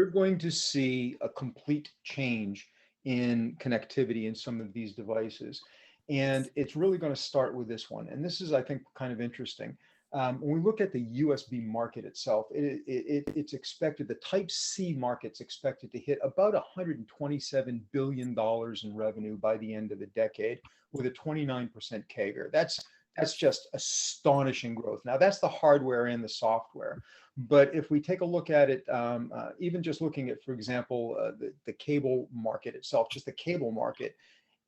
we're going to see a complete change in connectivity in some of these devices. And it's really going to start with this one. And this is, I think, kind of interesting. When we look at the USB market itself, it's expected, the Type C market's expected to hit about $127 billion in revenue by the end of the decade with a 29% CAGR. That's just astonishing growth. Now, that's the hardware and the software. But if we take a look at it, even just looking at, for example, the cable market itself, just the cable market,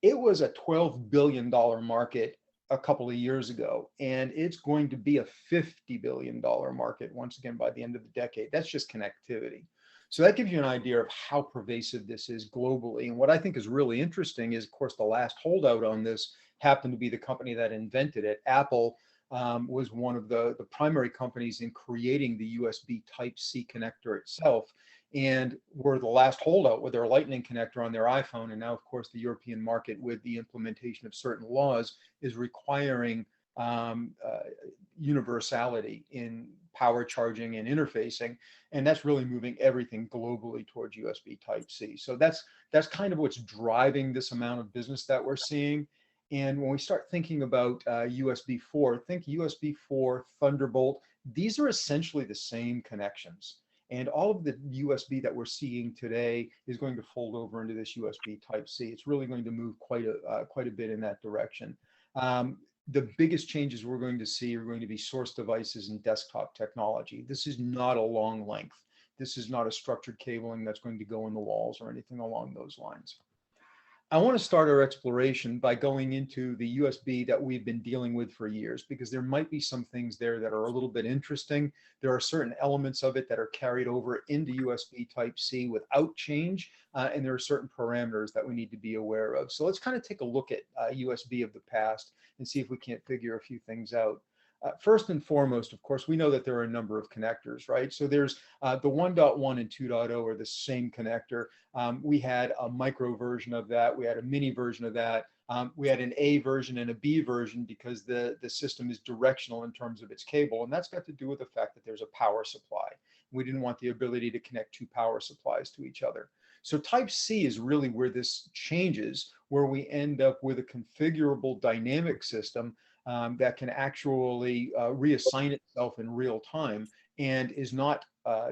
it was a $12 billion market a couple of years ago, and it's going to be a $50 billion market once again by the end of the decade. That's just connectivity. So that gives you an idea of how pervasive this is globally. And what I think is really interesting is, of course, the last holdout on this happened to be the company that invented it. Apple was one of the primary companies in creating the USB Type-C connector itself, and were the last holdout with their Lightning connector on their iPhone. And now, of course, the European market, with the implementation of certain laws, is requiring universality in power charging and interfacing, and that's really moving everything globally towards USB Type-C. So that's kind of what's driving this amount of business that we're seeing. And when we start thinking about USB 4, think USB 4, Thunderbolt. These are essentially the same connections. And all of the USB that we're seeing today is going to fold over into this USB Type-C. It's really going to move quite a bit in that direction. The biggest changes we're going to see are going to be source devices and desktop technology. This is not a long length. This is not a structured cabling that's going to go in the walls or anything along those lines. I want to start our exploration by going into the USB that we've been dealing with for years, because there might be some things there that are a little bit interesting. There are certain elements of it that are carried over into USB Type-C without change, and there are certain parameters that we need to be aware of. So let's kind of take a look at USB of the past and see if we can't figure a few things out. First and foremost, of course, we know that there are a number of connectors, right? So there's the 1.1 and 2.0 are the same connector. We had a micro version of that. We had a mini version of that. We had an A version and a B version because the system is directional in terms of its cable. And that's got to do with the fact that there's a power supply. We didn't want the ability to connect two power supplies to each other. So Type-C is really where this changes, where we end up with a configurable dynamic system that can actually reassign itself in real time and is not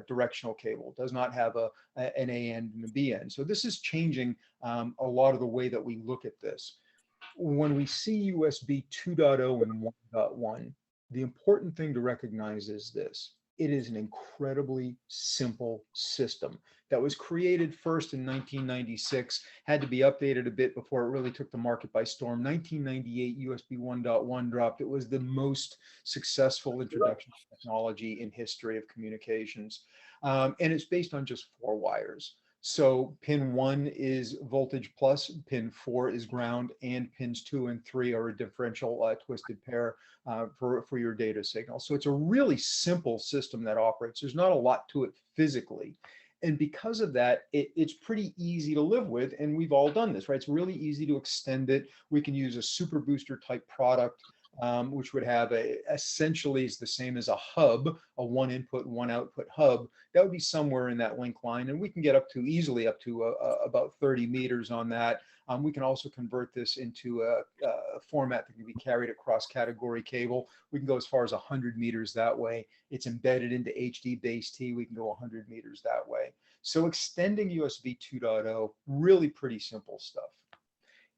directional cable, does not have an A end and a B end. So this is changing a lot of the way that we look at this. When we see USB 2.0 and 1.1, the important thing to recognize is this. It is an incredibly simple system that was created first in 1996, had to be updated a bit before it really took the market by storm. 1998, USB 1.1 dropped. It was the most successful introduction of technology in history of communications. And it's based on just 4 wires. So pin 1 is voltage plus, pin 4 is ground, and pins 2 and 3 are a differential twisted pair for your data signal. So it's a really simple system that operates. There's not a lot to it physically. And because of that, it's pretty easy to live with. And we've all done this, right? It's really easy to extend it. We can use a super booster type product, which would have essentially is the same as a hub, a 1 input, 1 output hub. That would be somewhere in that link line. And we can get easily up to about 30 meters on that. We can also convert this into a format that can be carried across category cable. We can go as far as 100 meters that way. It's embedded into HD base T. We can go 100 meters that way. So extending USB 2.0, really pretty simple stuff.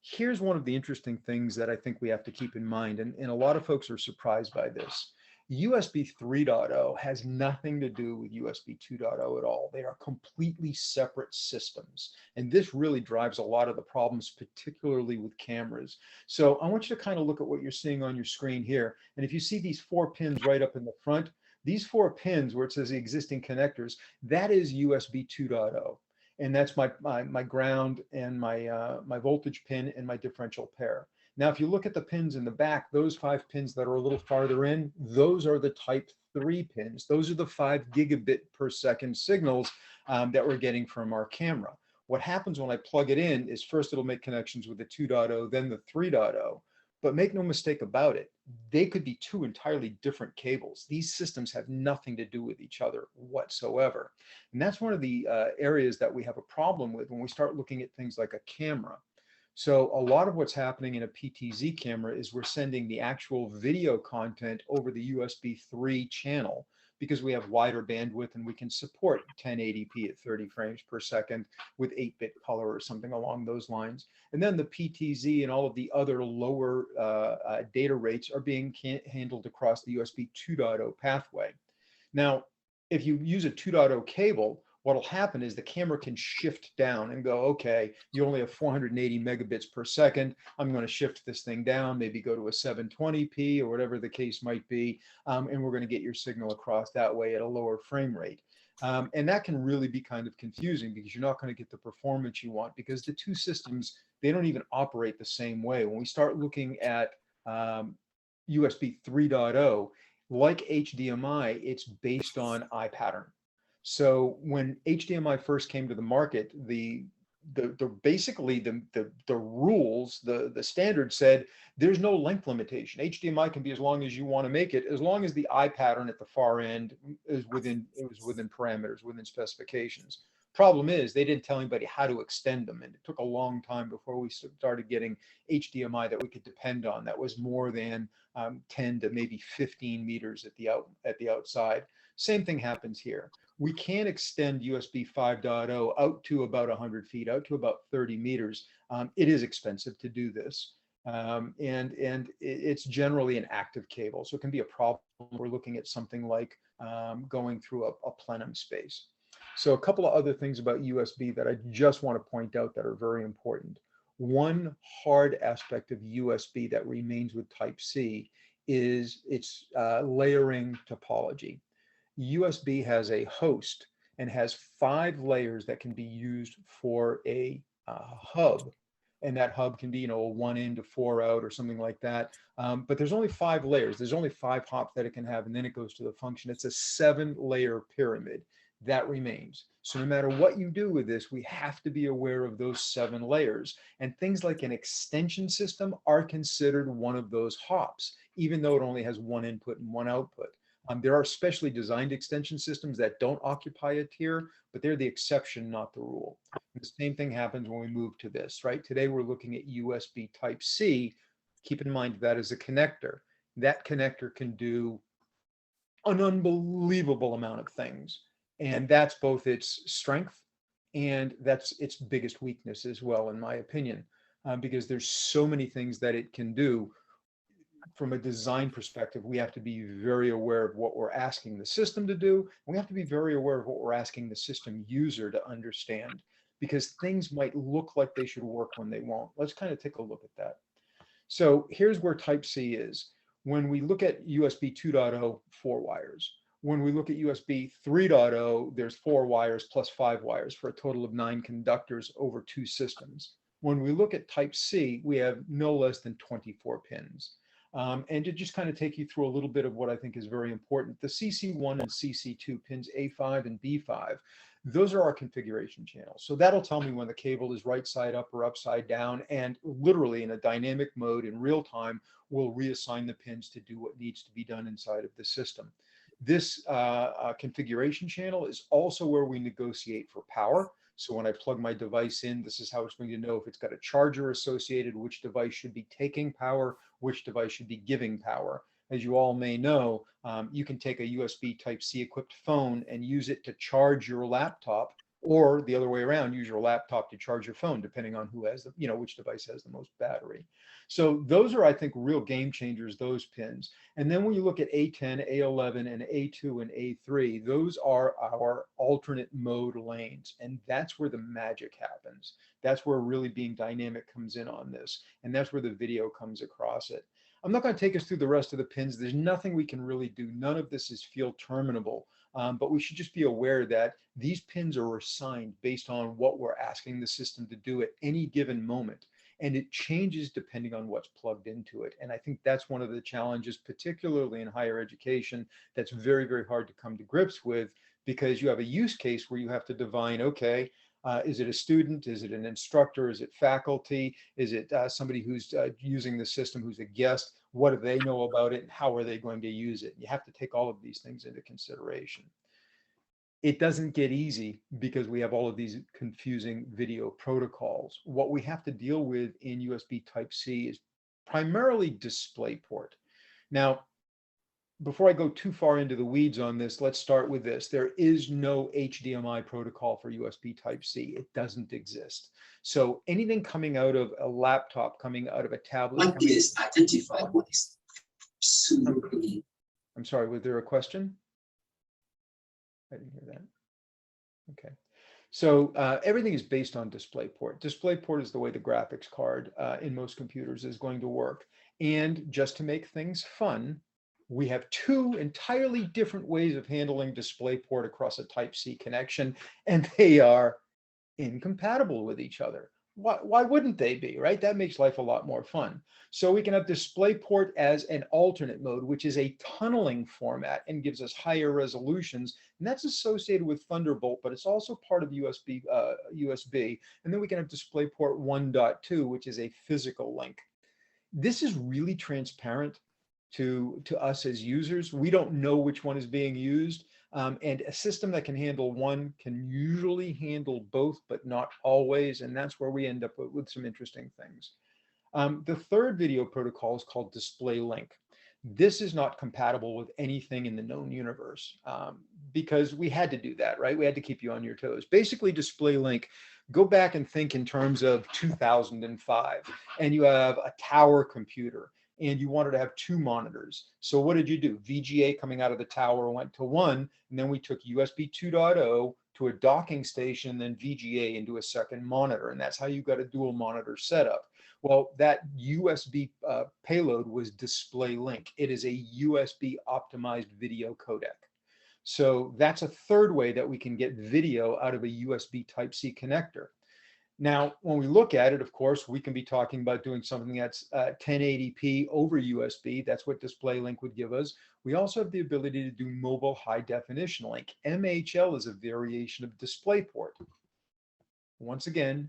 Here's one of the interesting things that I think we have to keep in mind, and a lot of folks are surprised by this. USB 3.0 has nothing to do with USB 2.0 at all. They are completely separate systems. And this really drives a lot of the problems, particularly with cameras. So I want you to kind of look at what you're seeing on your screen here. And if you see these 4 pins right up in the front, these 4 pins where it says the existing connectors, that is USB 2.0. And that's my ground and my voltage pin and my differential pair. Now, if you look at the pins in the back, those 5 pins that are a little farther in, those are the Type 3 pins. Those are the 5 gigabit per second signals that we're getting from our camera. What happens when I plug it in is first it'll make connections with the 2.0, then the 3.0. But make no mistake about it, they could be two entirely different cables. These systems have nothing to do with each other whatsoever. And that's one of the areas that we have a problem with when we start looking at things like a camera. So a lot of what's happening in a PTZ camera is we're sending the actual video content over the USB 3 channel because we have wider bandwidth and we can support 1080p at 30 frames per second with 8-bit color or something along those lines. And then the PTZ and all of the other lower data rates are being handled across the USB 2.0 pathway. Now, if you use a 2.0 cable, what'll happen is the camera can shift down and go, okay, you only have 480 megabits per second. I'm going to shift this thing down, maybe go to a 720p or whatever the case might be. And we're going to get your signal across that way at a lower frame rate. And that can really be kind of confusing because you're not going to get the performance you want because the two systems, they don't even operate the same way. When we start looking at USB 3.0, like HDMI, it's based on I pattern. So when HDMI first came to the market, basically the rules, the standard said there's no length limitation. HDMI can be as long as you want to make it, as long as the I pattern at the far end is within parameters, within specifications. Problem is they didn't tell anybody how to extend them, and it took a long time before we started getting HDMI that we could depend on. That was more than 10 to maybe 15 meters at the outside. Same thing happens here. We can extend USB 5.0 out to about 100 feet, out to about 30 meters. It is expensive to do this. And it's generally an active cable. So it can be a problem. We're looking at something like going through a plenum space. So a couple of other things about USB that I just want to point out that are very important. One hard aspect of USB that remains with Type-C is its layering topology. USB has a host and has 5 layers that can be used for a hub. And that hub can be, a 1 in to 4 out or something like that. But there's only 5 layers. There's only 5 hops that it can have, and then it goes to the function. It's a 7-layer pyramid that remains. So no matter what you do with this, we have to be aware of those 7 layers. And things like an extension system are considered one of those hops, even though it only has 1 input and 1 output. There are specially designed extension systems that don't occupy a tier, but they're the exception, not the rule. And the same thing happens when we move to this, right? Today we're looking at USB Type-C. Keep in mind that is a connector. That connector can do an unbelievable amount of things. And that's both its strength and that's its biggest weakness as well, in my opinion, because there's so many things that it can do. From a design perspective, we have to be very aware of what we're asking the system to do. We have to be very aware of what we're asking the system user to understand, because things might look like they should work when they won't. Let's kind of take a look at that. So here's where Type-C is. When we look at USB 2.0, 4 wires. When we look at USB 3.0, there's 4 wires plus 5 wires for a total of 9 conductors over 2 systems. When we look at Type-C, we have no less than 24 pins. And to just kind of take you through a little bit of what I think is very important, the CC1 and CC2 pins A5 and B5, those are our configuration channels. So that'll tell me when the cable is right side up or upside down, and literally in a dynamic mode in real time, we'll reassign the pins to do what needs to be done inside of the system. This configuration channel is also where we negotiate for power. So when I plug my device in, this is how it's going to know if it's got a charger associated, which device should be taking power, which device should be giving power. As you all may know, you can take a USB Type-C equipped phone and use it to charge your laptop, or the other way around, use your laptop to charge your phone, depending on who has the, which device has the most battery. So those are, I think, real game changers, those pins. And then when you look at A10, A11, and A2 and A3, those are our alternate mode lanes. And that's where the magic happens. That's where really being dynamic comes in on this. And that's where the video comes across it. I'm not going to take us through the rest of the pins. There's nothing we can really do. None of this is field terminable. But we should just be aware that these pins are assigned based on what we're asking the system to do at any given moment. And it changes depending on what's plugged into it. And I think that's one of the challenges, particularly in higher education, that's very, very hard to come to grips with, because you have a use case where you have to divine, okay, Is it a student? Is it an instructor? Is it faculty? Is it somebody who's using the system, who's a guest? What do they know about it? And how are they going to use it? You have to take all of these things into consideration. It doesn't get easy because we have all of these confusing video protocols. What we have to deal with in USB Type-C is primarily DisplayPort. Now, before I go too far into the weeds on this, let's start with this. There is no HDMI protocol for USB Type-C. It doesn't exist. So anything coming out of a laptop, coming out of a tablet. One is identify what is absolutely. I'm sorry, was there a question? I didn't hear that. Okay. So everything is based on DisplayPort. DisplayPort is the way the graphics card in most computers is going to work. And just to make things fun, we have two entirely different ways of handling DisplayPort across a Type-C connection, and they are incompatible with each other. Why wouldn't they be, right? That makes life a lot more fun. So we can have DisplayPort as an alternate mode, which is a tunneling format and gives us higher resolutions. And that's associated with Thunderbolt, but it's also part of USB. And then we can have DisplayPort 1.2, which is a physical link. This is really transparent to us as users. We don't know which one is being used. And a system that can handle one can usually handle both, but not always. And that's where we end up with some interesting things. The third video protocol is called DisplayLink. This is not compatible with anything in the known universe because we had to do that, right? We had to keep you on your toes. Basically, DisplayLink, go back and think in terms of 2005, and you have a tower computer, and you wanted to have two monitors. So what did you do? VGA coming out of the tower went to one, and then we took USB 2.0 to a docking station, and then VGA into a second monitor. And that's how you got a dual monitor setup. Well, that USB payload was DisplayLink. It is a USB optimized video codec. So that's a third way that we can get video out of a USB Type-C connector. Now, when we look at it, of course, we can be talking about doing something that's 1080p over USB. That's what DisplayLink would give us. We also have the ability to do mobile high definition link. MHL is a variation of DisplayPort. Once again,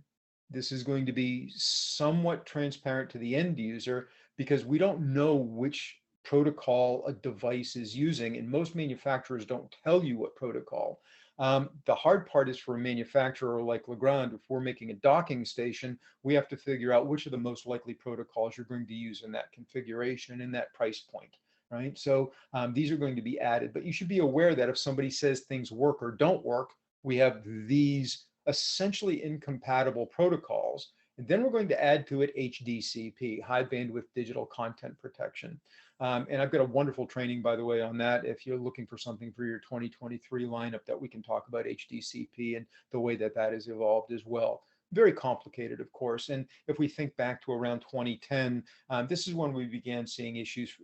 this is going to be somewhat transparent to the end user because we don't know which protocol a device is using, and most manufacturers don't tell you what protocol. The hard part is for a manufacturer like LeGrand. If we're making a docking station, we have to figure out which are the most likely protocols you're going to use in that configuration and in that price point, right? So these are going to be added, but you should be aware that if somebody says things work or don't work, we have these essentially incompatible protocols. And then we're going to add to it HDCP, high bandwidth digital content protection. And I've got a wonderful training, by the way, on that. If you're looking for something for your 2023 lineup, that we can talk about HDCP and the way that that has evolved as well. Very complicated, of course. And if we think back to around 2010, this is when we began seeing issues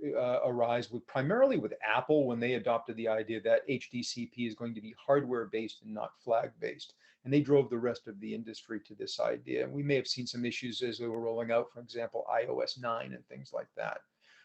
arise with primarily with Apple when they adopted the idea that HDCP is going to be hardware-based and not flag-based. And they drove the rest of the industry to this idea. And we may have seen some issues as they were rolling out, for example, iOS 9 and things like that.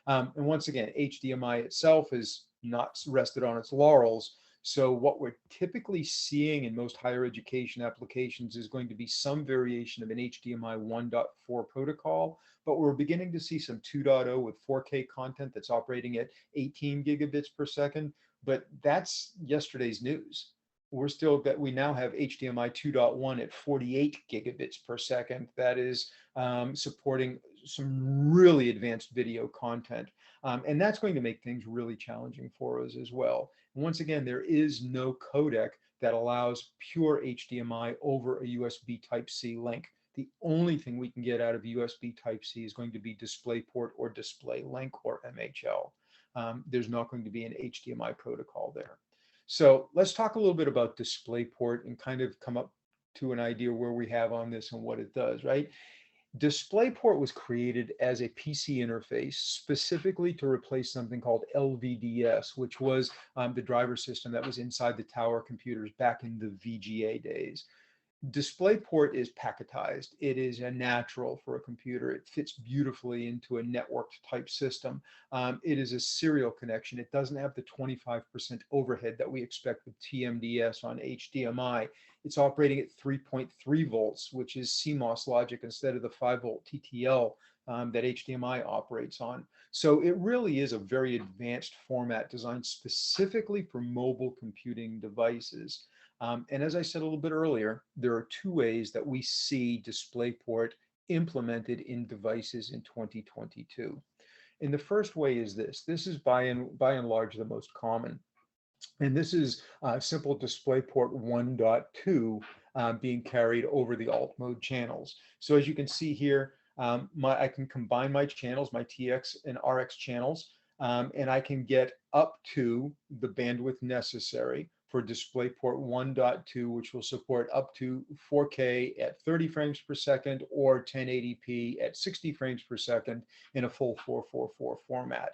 And once again, HDMI itself is not rested on its laurels. So what we're typically seeing in most higher education applications is going to be some variation of an HDMI 1.4 protocol, but we're beginning to see some 2.0 with 4K content that's operating at 18 gigabits per second, but that's yesterday's news. We now have HDMI 2.1 at 48 gigabits per second. That is supporting some really advanced video content. And that's going to make things really challenging for us as well. And once again, there is no codec that allows pure HDMI over a USB Type-C link. The only thing we can get out of USB Type-C is going to be DisplayPort or DisplayLink or MHL. There's not going to be an HDMI protocol there. So let's talk a little bit about DisplayPort and kind of come up to an idea where we have on this and what it does, right? DisplayPort was created as a PC interface specifically to replace something called LVDS, which was the driver system that was inside the tower computers back in the VGA days. DisplayPort is packetized. It is a natural for a computer. It fits beautifully into a networked type system. It is a serial connection. It doesn't have the 25% overhead that we expect with TMDS on HDMI. It's operating at 3.3 volts, which is CMOS logic instead of the 5-volt TTL that HDMI operates on. So it really is a very advanced format designed specifically for mobile computing devices. And as I said a little bit earlier, there are two ways that we see DisplayPort implemented in devices in 2022. And the first way is this. This is by and large the most common. And this is simple DisplayPort 1.2 being carried over the alt mode channels. So as you can see here, I can combine my channels, my TX and RX channels, and I can get up to the bandwidth necessary for DisplayPort 1.2, which will support up to 4K at 30 frames per second or 1080p at 60 frames per second in a full 444 format.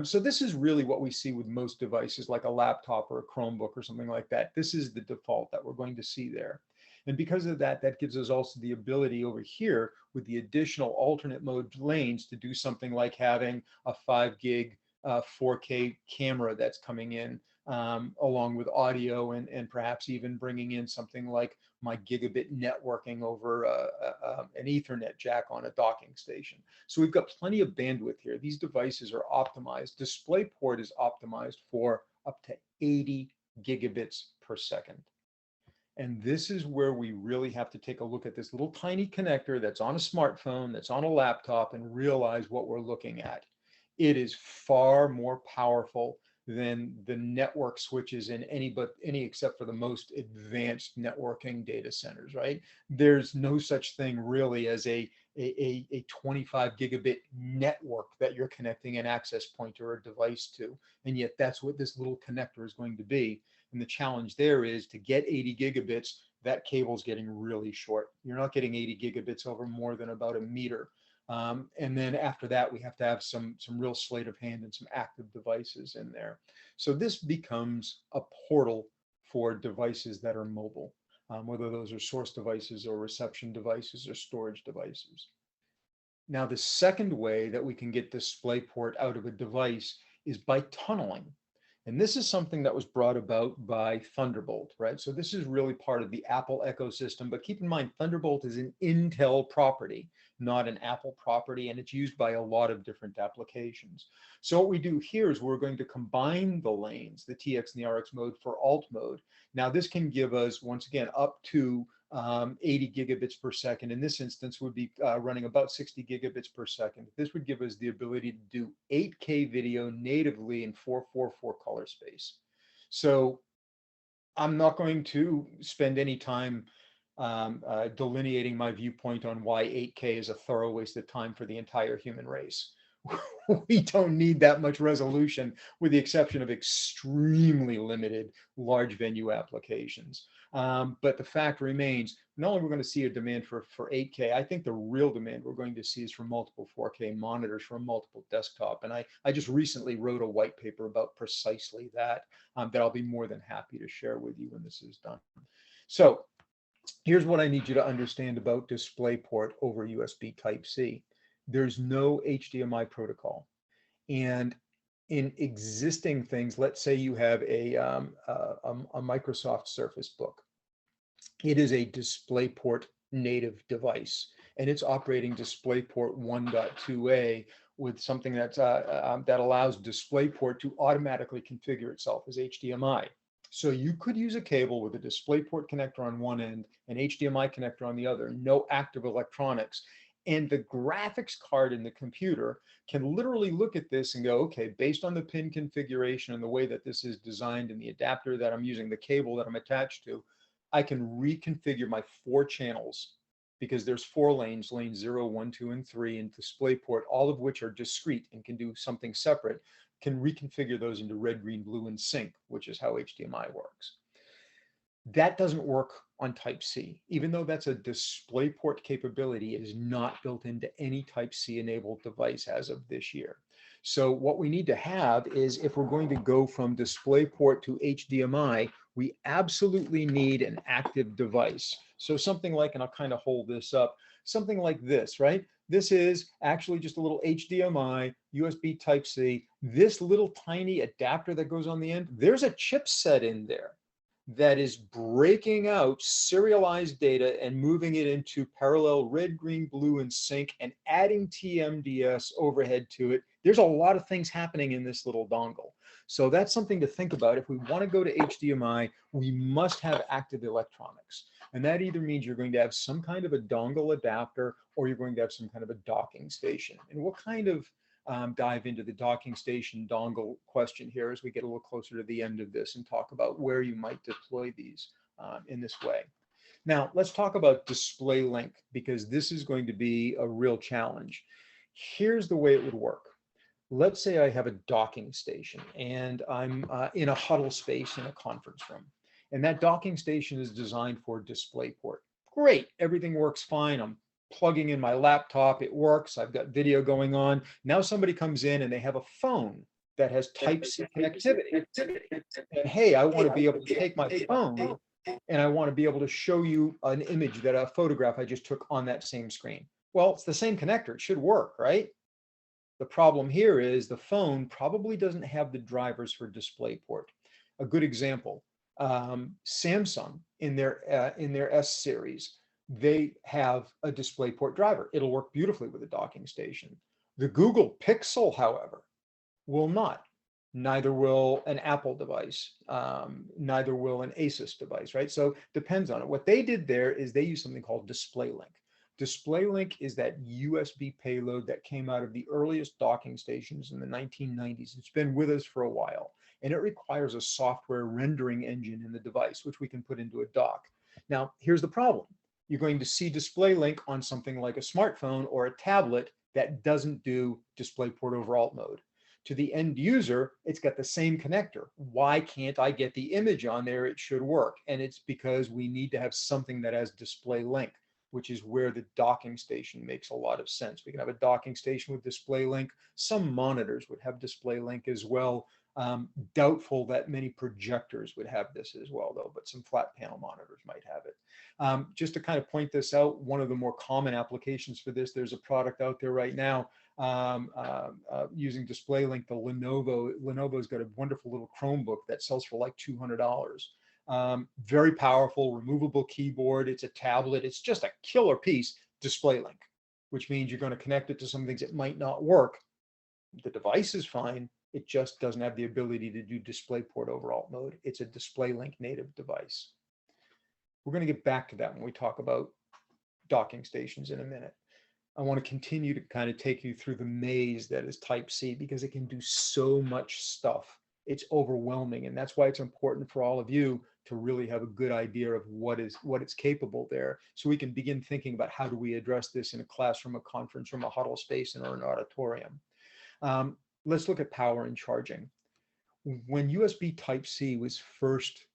So this is really what we see with most devices like a laptop or a Chromebook or something like that. This is the default that we're going to see there. And because of that, that gives us also the ability over here with the additional alternate mode lanes to do something like having a 5 gig 4K camera that's coming in along with audio and perhaps even bringing in something like my gigabit networking over an Ethernet jack on a docking station. So we've got plenty of bandwidth here. These devices are optimized. DisplayPort is optimized for up to 80 gigabits per second. And this is where we really have to take a look at this little tiny connector that's on a smartphone, that's on a laptop, and realize what we're looking at. It is far more powerful than the network switches in any except for the most advanced networking data centers, right? There's no such thing really as a 25 gigabit network that you're connecting an access point or a device to. And yet that's what this little connector is going to be. And the challenge there is to get 80 gigabits, that cable's getting really short. You're not getting 80 gigabits over more than about a meter. And then after that, we have to have some real sleight of hand and some active devices in there. So this becomes a portal for devices that are mobile, whether those are source devices or reception devices or storage devices. Now, the second way that we can get DisplayPort out of a device is by tunneling. And this is something that was brought about by Thunderbolt, right? So this is really part of the Apple ecosystem, but keep in mind, Thunderbolt is an Intel property, not an Apple property, and it's used by a lot of different applications. So what we do here is we're going to combine the lanes, the TX and the RX mode for alt mode. Now this can give us, once again, up to 80 gigabits per second. In this instance would be running about 60 gigabits per second. This would give us the ability to do 8K video natively in 444 color space. So I'm not going to spend any time delineating my viewpoint on why 8K is a thorough waste of time for the entire human race. We don't need that much resolution with the exception of extremely limited large venue applications. But the fact remains, not only we're going to see a demand for 8K, I think the real demand we're going to see is for multiple 4K monitors from multiple desktop. And I just recently wrote a white paper about precisely that, that I'll be more than happy to share with you when this is done. So here's what I need you to understand about DisplayPort over USB Type-C. There's no HDMI protocol. And in existing things, let's say you have a Microsoft Surface Book. It is a DisplayPort native device, and it's operating DisplayPort 1.2a with something that's, that allows DisplayPort to automatically configure itself as HDMI. So you could use a cable with a DisplayPort connector on one end, an HDMI connector on the other, no active electronics. And the graphics card in the computer can literally look at this and go, okay, based on the pin configuration and the way that this is designed and the adapter that I'm using, the cable that I'm attached to, I can reconfigure my 4 channels because there's 4 lanes, lanes 0, 1, 2, and 3 in DisplayPort, all of which are discrete and can do something separate, can reconfigure those into red, green, blue, and sync, which is how HDMI works. That doesn't work on Type-C. Even though that's a DisplayPort capability, it is not built into any Type-C enabled device as of this year. So what we need to have is, if we're going to go from DisplayPort to HDMI, we absolutely need an active device. So something like, and I'll kind of hold this up, something like this, right? This is actually just a little HDMI, USB Type-C. This little tiny adapter that goes on the end, there's a chipset in there that is breaking out serialized data and moving it into parallel red, green, blue, and sync, and adding TMDS overhead to it. There's a lot of things happening in this little dongle. So that's something to think about. If we want to go to HDMI, we must have active electronics. And that either means you're going to have some kind of a dongle adapter, or you're going to have some kind of a docking station. And we'll kind of dive into the docking station dongle question here as we get a little closer to the end of this and talk about where you might deploy these in this way. Now, let's talk about display link, because this is going to be a real challenge. Here's the way it would work. Let's say I have a docking station and I'm in a huddle space in a conference room. And that docking station is designed for DisplayPort. Great, everything works fine. I'm plugging in my laptop, it works. I've got video going on. Now somebody comes in and they have a phone that has Type-C connectivity. And hey, I want to be able to take my phone and I want to be able to show you an image, that a photograph I just took on that same screen. Well, it's the same connector. It should work, right? The problem here is the phone probably doesn't have the drivers for DisplayPort. A good example, Samsung in their S series, they have a DisplayPort driver. It'll work beautifully with a docking station. The Google Pixel, however, will not. Neither will an Apple device, neither will an Asus device, right? So depends on it. What they did there is they used something called DisplayLink. DisplayLink is that USB payload that came out of the earliest docking stations in the 1990s. It's been with us for a while, and it requires a software rendering engine in the device, which we can put into a dock. Now, here's the problem. You're going to see DisplayLink on something like a smartphone or a tablet that doesn't do DisplayPort over alt mode. To the end user, it's got the same connector. Why can't I get the image on there? It should work. And it's because we need to have something that has DisplayLink, which is where the docking station makes a lot of sense. We can have a docking station with DisplayLink. Some monitors would have DisplayLink as well. Doubtful that many projectors would have this as well, though, but some flat panel monitors might have it. Just to kind of point this out, one of the more common applications for this, there's a product out there right now using DisplayLink, the Lenovo's got a wonderful little Chromebook that sells for like $200. Very powerful, removable keyboard. It's a tablet. It's just a killer piece, DisplayLink, which means you're going to connect it to some things that might not work. The device is fine. It just doesn't have the ability to do DisplayPort over alt mode. It's a DisplayLink native device. We're going to get back to that when we talk about docking stations in a minute. I want to continue to kind of take you through the maze that is Type-C, because it can do so much stuff. It's overwhelming, and that's why it's important for all of you to really have a good idea of what it's capable there, so we can begin thinking about how do we address this in a classroom, a conference room, a huddle space, or an auditorium. Let's look at power and charging. When USB Type-C was first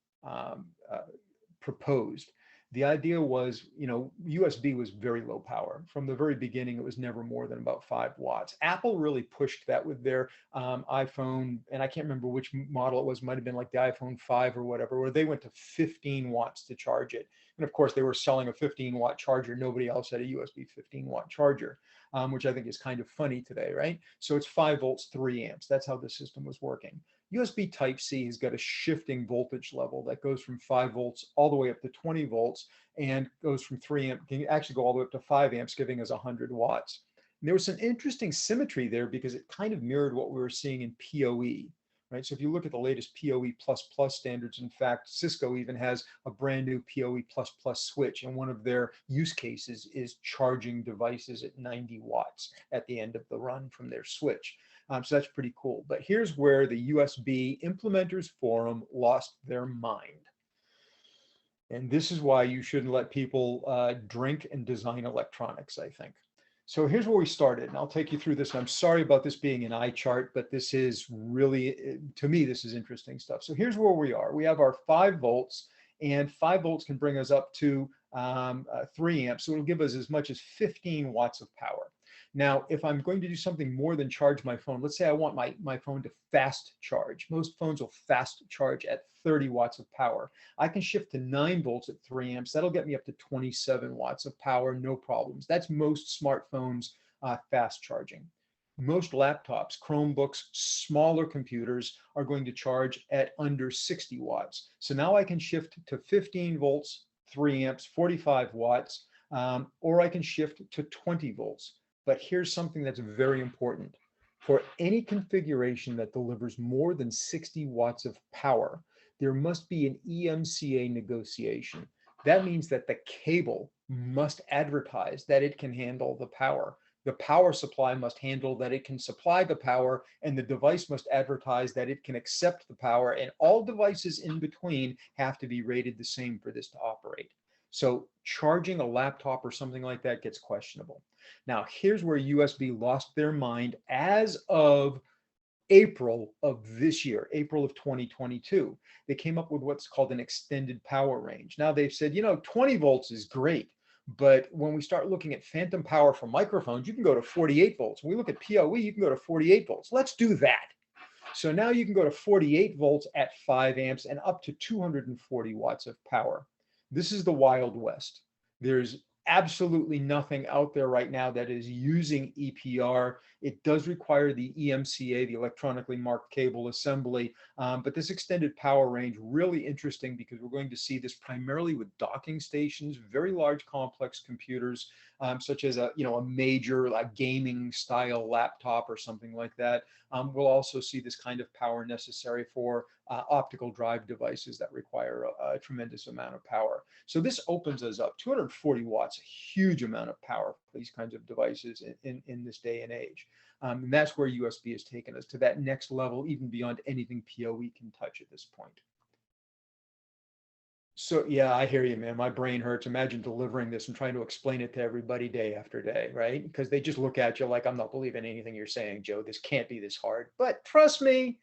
proposed, the idea was, USB was very low power. From the very beginning, it was never more than about 5 watts. Apple really pushed that with their iPhone, and I can't remember which model it was, might have been like the iPhone 5 or whatever, where they went to 15 watts to charge it. And of course, they were selling a 15-watt charger. Nobody else had a USB 15-watt charger, which I think is kind of funny today, right? So it's 5 volts, 3 amps. That's how the system was working. USB Type-C has got a shifting voltage level that goes from 5 volts all the way up to 20 volts and goes from 3 amp, can actually go all the way up to 5 amps, giving us 100 watts. And there was some interesting symmetry there because it kind of mirrored what we were seeing in PoE, right? So if you look at the latest PoE++ standards, in fact, Cisco even has a brand new PoE++ switch, and one of their use cases is charging devices at 90 watts at the end of the run from their switch. So that's pretty cool. But here's where the USB Implementers Forum lost their mind. And this is why you shouldn't let people drink and design electronics, I think. So here's where we started, and I'll take you through this. I'm sorry about this being an eye chart, but this is really, to me, this is interesting stuff. So here's where we are. We have our 5 volts, and 5 volts can bring us up to 3 amps. So it'll give us as much as 15 watts of power. Now, if I'm going to do something more than charge my phone, let's say I want my phone to fast charge. Most phones will fast charge at 30 watts of power. I can shift to 9 volts at 3 amps. That'll get me up to 27 watts of power, no problems. That's most smartphones fast charging. Most laptops, Chromebooks, smaller computers are going to charge at under 60 watts. So now I can shift to 15 volts, 3 amps, 45 watts, or I can shift to 20 volts. But here's something that's very important. For any configuration that delivers more than 60 watts of power, there must be an EMCA negotiation. That means that the cable must advertise that it can handle the power. The power supply must handle that it can supply the power, and the device must advertise that it can accept the power, and all devices in between have to be rated the same for this to operate. So charging a laptop or something like that gets questionable. Now, here's where USB lost their mind as of April of this year, April of 2022. They came up with what's called an extended power range. Now they've said, 20 volts is great, but when we start looking at phantom power for microphones, you can go to 48 volts. When we look at PoE, you can go to 48 volts. Let's do that. So now you can go to 48 volts at 5 amps and up to 240 watts of power. This is the Wild West. There's absolutely nothing out there right now that is using EPR. It does require the EMCA, the electronically marked cable assembly, but this extended power range, really interesting because we're going to see this primarily with docking stations, very large complex computers, such as a major gaming style laptop or something like that. We'll also see this kind of power necessary for optical drive devices that require a tremendous amount of power. So this opens us up. 240 watts, a huge amount of power for these kinds of devices in this day and age. And that's where USB has taken us to that next level, even beyond anything PoE can touch at this point. So yeah, I hear you, man. My brain hurts. Imagine delivering this and trying to explain it to everybody day after day, right? Because they just look at you like, I'm not believing anything you're saying, Joe. This can't be this hard. But trust me,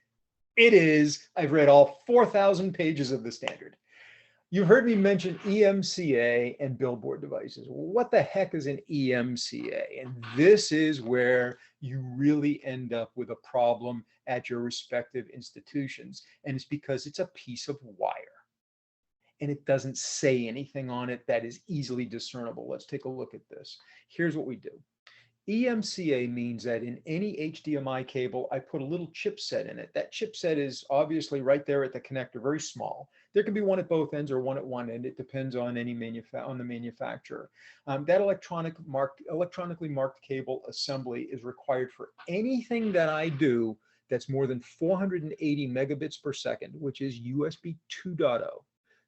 it is. I've read all 4,000 pages of the standard. You've heard me mention EMCA and billboard devices. What the heck is an EMCA? And this is where you really end up with a problem at your respective institutions. And it's because it's a piece of wire and it doesn't say anything on it that is easily discernible. Let's take a look at this. Here's what we do. EMCA means that in any HDMI cable, I put a little chipset in it. That chipset is obviously right there at the connector, very small. There can be one at both ends or one at one end. It depends on the manufacturer. That electronically marked cable assembly is required for anything that I do that's more than 480 megabits per second, which is USB 2.0.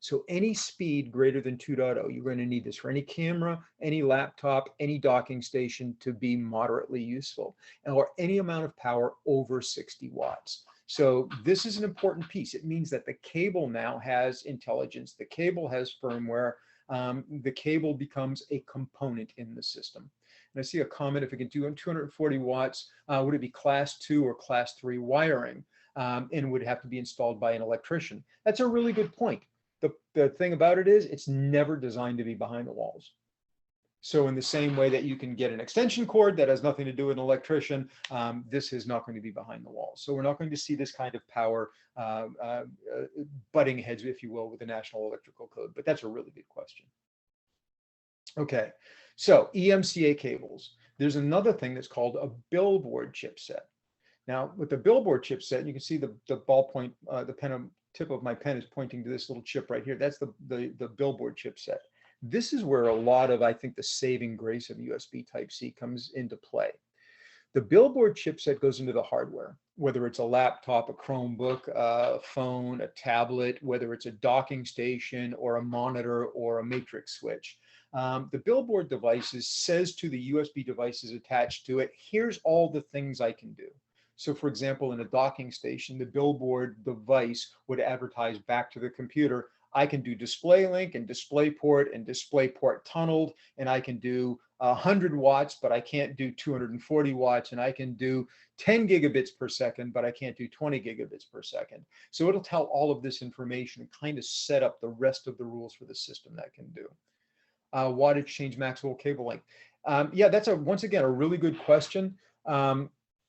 So any speed greater than 2.0, you're going to need this for any camera, any laptop, any docking station to be moderately useful, or any amount of power over 60 watts. So this is an important piece. It means that the cable now has intelligence. The cable has firmware. The cable becomes a component in the system. And I see a comment, if it can do 240 watts, would it be class 2 or class 3 wiring? And would have to be installed by an electrician. That's a really good point. The thing about it is it's never designed to be behind the walls. So in the same way that you can get an extension cord that has nothing to do with an electrician, this is not going to be behind the walls. So we're not going to see this kind of power butting heads, if you will, with the National Electrical Code. But that's a really good question. Okay, so EMCA cables. There's another thing that's called a billboard chipset. Now, with the billboard chipset, you can see the ballpoint, tip of my pen is pointing to this little chip right here. That's the billboard chipset. This is where a lot of, I think, the saving grace of USB Type-C comes into play. The billboard chipset goes into the hardware, whether it's a laptop, a Chromebook, a phone, a tablet, whether it's a docking station or a monitor or a matrix switch. The billboard devices says to the USB devices attached to it, here's all the things I can do. So for example, in a docking station, the billboard device would advertise back to the computer, I can do display link and display port tunneled, and I can do 100 watts, but I can't do 240 watts, and I can do 10 gigabits per second, but I can't do 20 gigabits per second. So it'll tell all of this information and kind of set up the rest of the rules for the system that can do. wattage change Maxwell cable length. Yeah, that's once again, a really good question.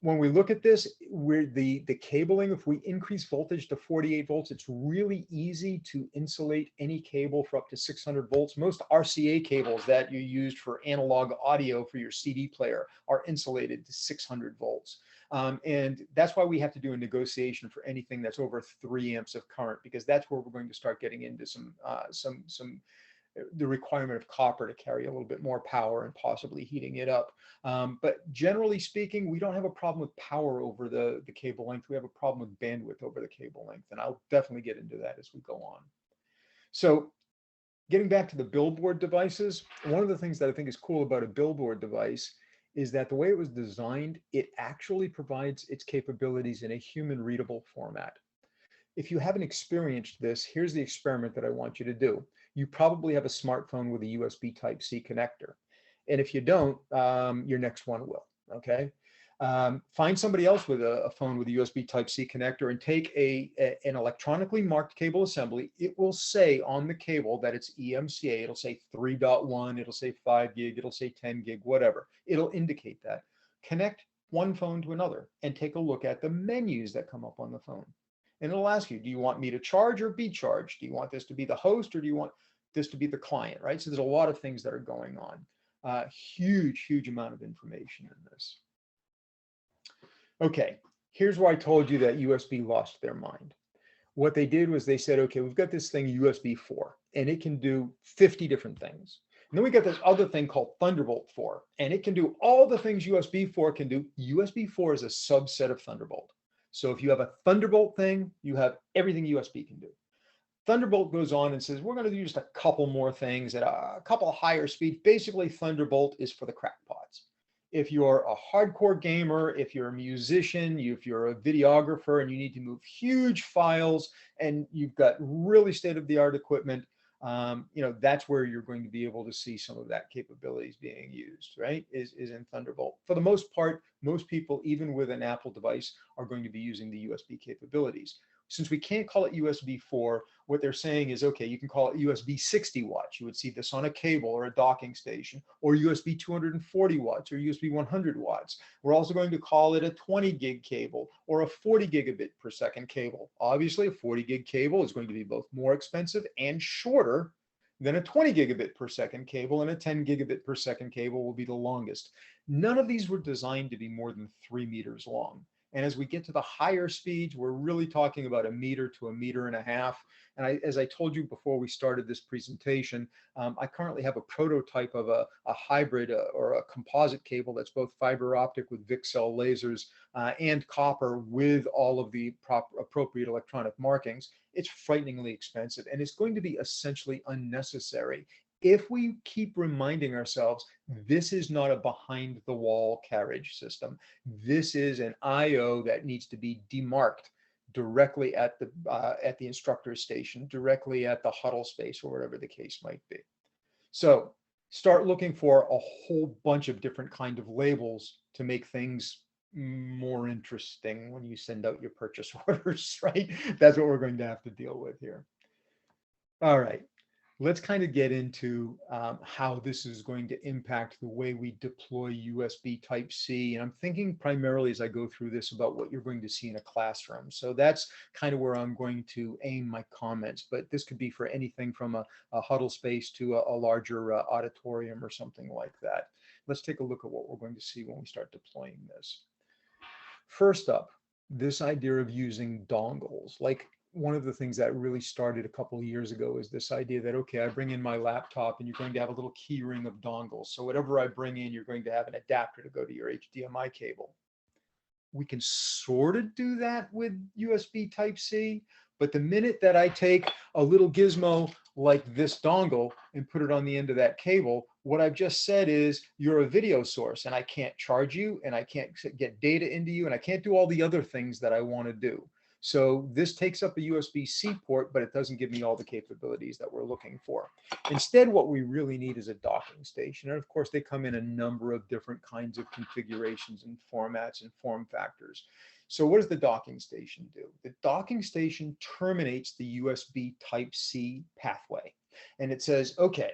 When we look at this, the cabling, if we increase voltage to 48 volts, it's really easy to insulate any cable for up to 600 volts. Most RCA cables that you used for analog audio for your CD player are insulated to 600 volts. And that's why we have to do a negotiation for anything that's over 3 amps of current, because that's where we're going to start getting into some the requirement of copper to carry a little bit more power and possibly heating it up. But generally speaking, we don't have a problem with power over the cable length. We have a problem with bandwidth over the cable length. And I'll definitely get into that as we go on. So getting back to the billboard devices, one of the things that I think is cool about a billboard device is that the way it was designed, it actually provides its capabilities in a human readable format. If you haven't experienced this, here's the experiment that I want you to do. You probably have a smartphone with a USB Type-C connector. And if you don't, your next one will, okay? Find somebody else with a phone with a USB Type-C connector and take an electronically marked cable assembly. It will say on the cable that it's EMCA. It'll say 3.1, it'll say 5 gig, it'll say 10 gig, whatever. It'll indicate that. Connect one phone to another and take a look at the menus that come up on the phone. And it'll ask you, do you want me to charge or be charged? Do you want this to be the host or do you want this to be the client, right? So there's a lot of things that are going on. Huge amount of information in this. Okay, here's where I told you that USB lost their mind. What they did was they said, okay, we've got this thing USB 4 and it can do 50 different things. And then we got this other thing called Thunderbolt 4 and it can do all the things USB 4 can do. USB 4 is a subset of Thunderbolt. So if you have a Thunderbolt thing, you have everything USB can do. Thunderbolt goes on and says, we're going to do just a couple more things at a couple of higher speeds. Basically, Thunderbolt is for the crackpots. If you're a hardcore gamer, if you're a musician, if you're a videographer and you need to move huge files and you've got really state-of-the-art equipment, that's where you're going to be able to see some of that capabilities being used, right, is in Thunderbolt. For the most part, most people, even with an Apple device, are going to be using the USB capabilities. Since we can't call it USB 4, what they're saying is, okay, you can call it USB 60 watts. You would see this on a cable or a docking station, or USB 240 watts or USB 100 watts. We're also going to call it a 20 gig cable or a 40 gigabit per second cable. Obviously, a 40 gig cable is going to be both more expensive and shorter than a 20 gigabit per second cable, and a 10 gigabit per second cable will be the longest. None of these were designed to be more than 3 meters long. And as we get to the higher speeds, we're really talking about 1 meter to 1.5 meters. And as I told you before we started this presentation, I currently have a prototype of a hybrid or a composite cable that's both fiber optic with VCSEL lasers and copper with all of the appropriate electronic markings. It's frighteningly expensive, and it's going to be essentially unnecessary if we keep reminding ourselves, this is not a behind the wall carriage system. This is an IO that needs to be demarked directly at the instructor's station, directly at the huddle space, or whatever the case might be. So start looking for a whole bunch of different kind of labels to make things more interesting when you send out your purchase orders, right? That's what we're going to have to deal with here. All right. Let's kind of get into how this is going to impact the way we deploy USB Type-C. And I'm thinking primarily as I go through this about what you're going to see in a classroom. So that's kind of where I'm going to aim my comments, but this could be for anything from a huddle space to a larger auditorium or something like that. Let's take a look at what we're going to see when we start deploying this. First up, this idea of using dongles. Like, one of the things that really started a couple of years ago is this idea that, okay, I bring in my laptop and you're going to have a little key ring of dongles. So whatever I bring in, you're going to have an adapter to go to your HDMI cable. We can sort of do that with USB Type-C, but the minute that I take a little gizmo like this dongle and put it on the end of that cable, what I've just said is you're a video source and I can't charge you and I can't get data into you and I can't do all the other things that I want to do. So this takes up a USB-C port, but it doesn't give me all the capabilities that we're looking for. Instead, what we really need is a docking station. And of course, they come in a number of different kinds of configurations and formats and form factors. So what does the docking station do? The docking station terminates the USB Type-C pathway. And it says, okay,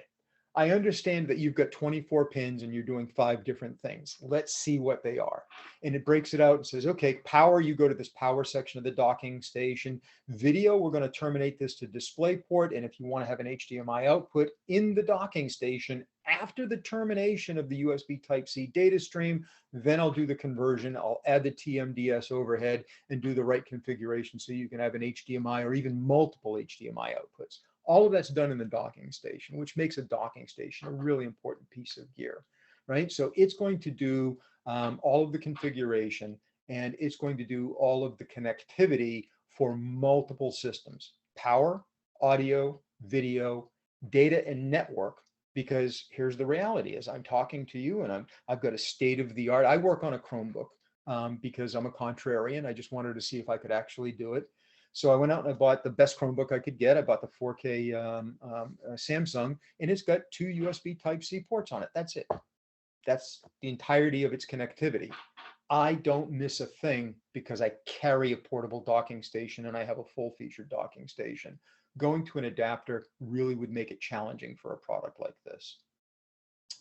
I understand that you've got 24 pins and you're doing 5 different things. Let's see what they are. And it breaks it out and says, okay, power, you go to this power section of the docking station. Video, we're going to terminate this to DisplayPort. And if you want to have an HDMI output in the docking station after the termination of the USB Type-C data stream, then I'll do the conversion. I'll add the TMDS overhead and do the right configuration so you can have an HDMI or even multiple HDMI outputs. All of that's done in the docking station, which makes a docking station a really important piece of gear, right? So it's going to do all of the configuration, and it's going to do all of the connectivity for multiple systems: power, audio, video, data, and network. Because here's the reality: is I'm talking to you, and I've got a state of the art. I work on a Chromebook because I'm a contrarian. I just wanted to see if I could actually do it. So I went out and I bought the best Chromebook I could get. I bought the 4K Samsung, and it's got 2 USB Type-C ports on it. That's it. That's the entirety of its connectivity. I don't miss a thing because I carry a portable docking station and I have a full-featured docking station. Going to an adapter really would make it challenging for a product like this.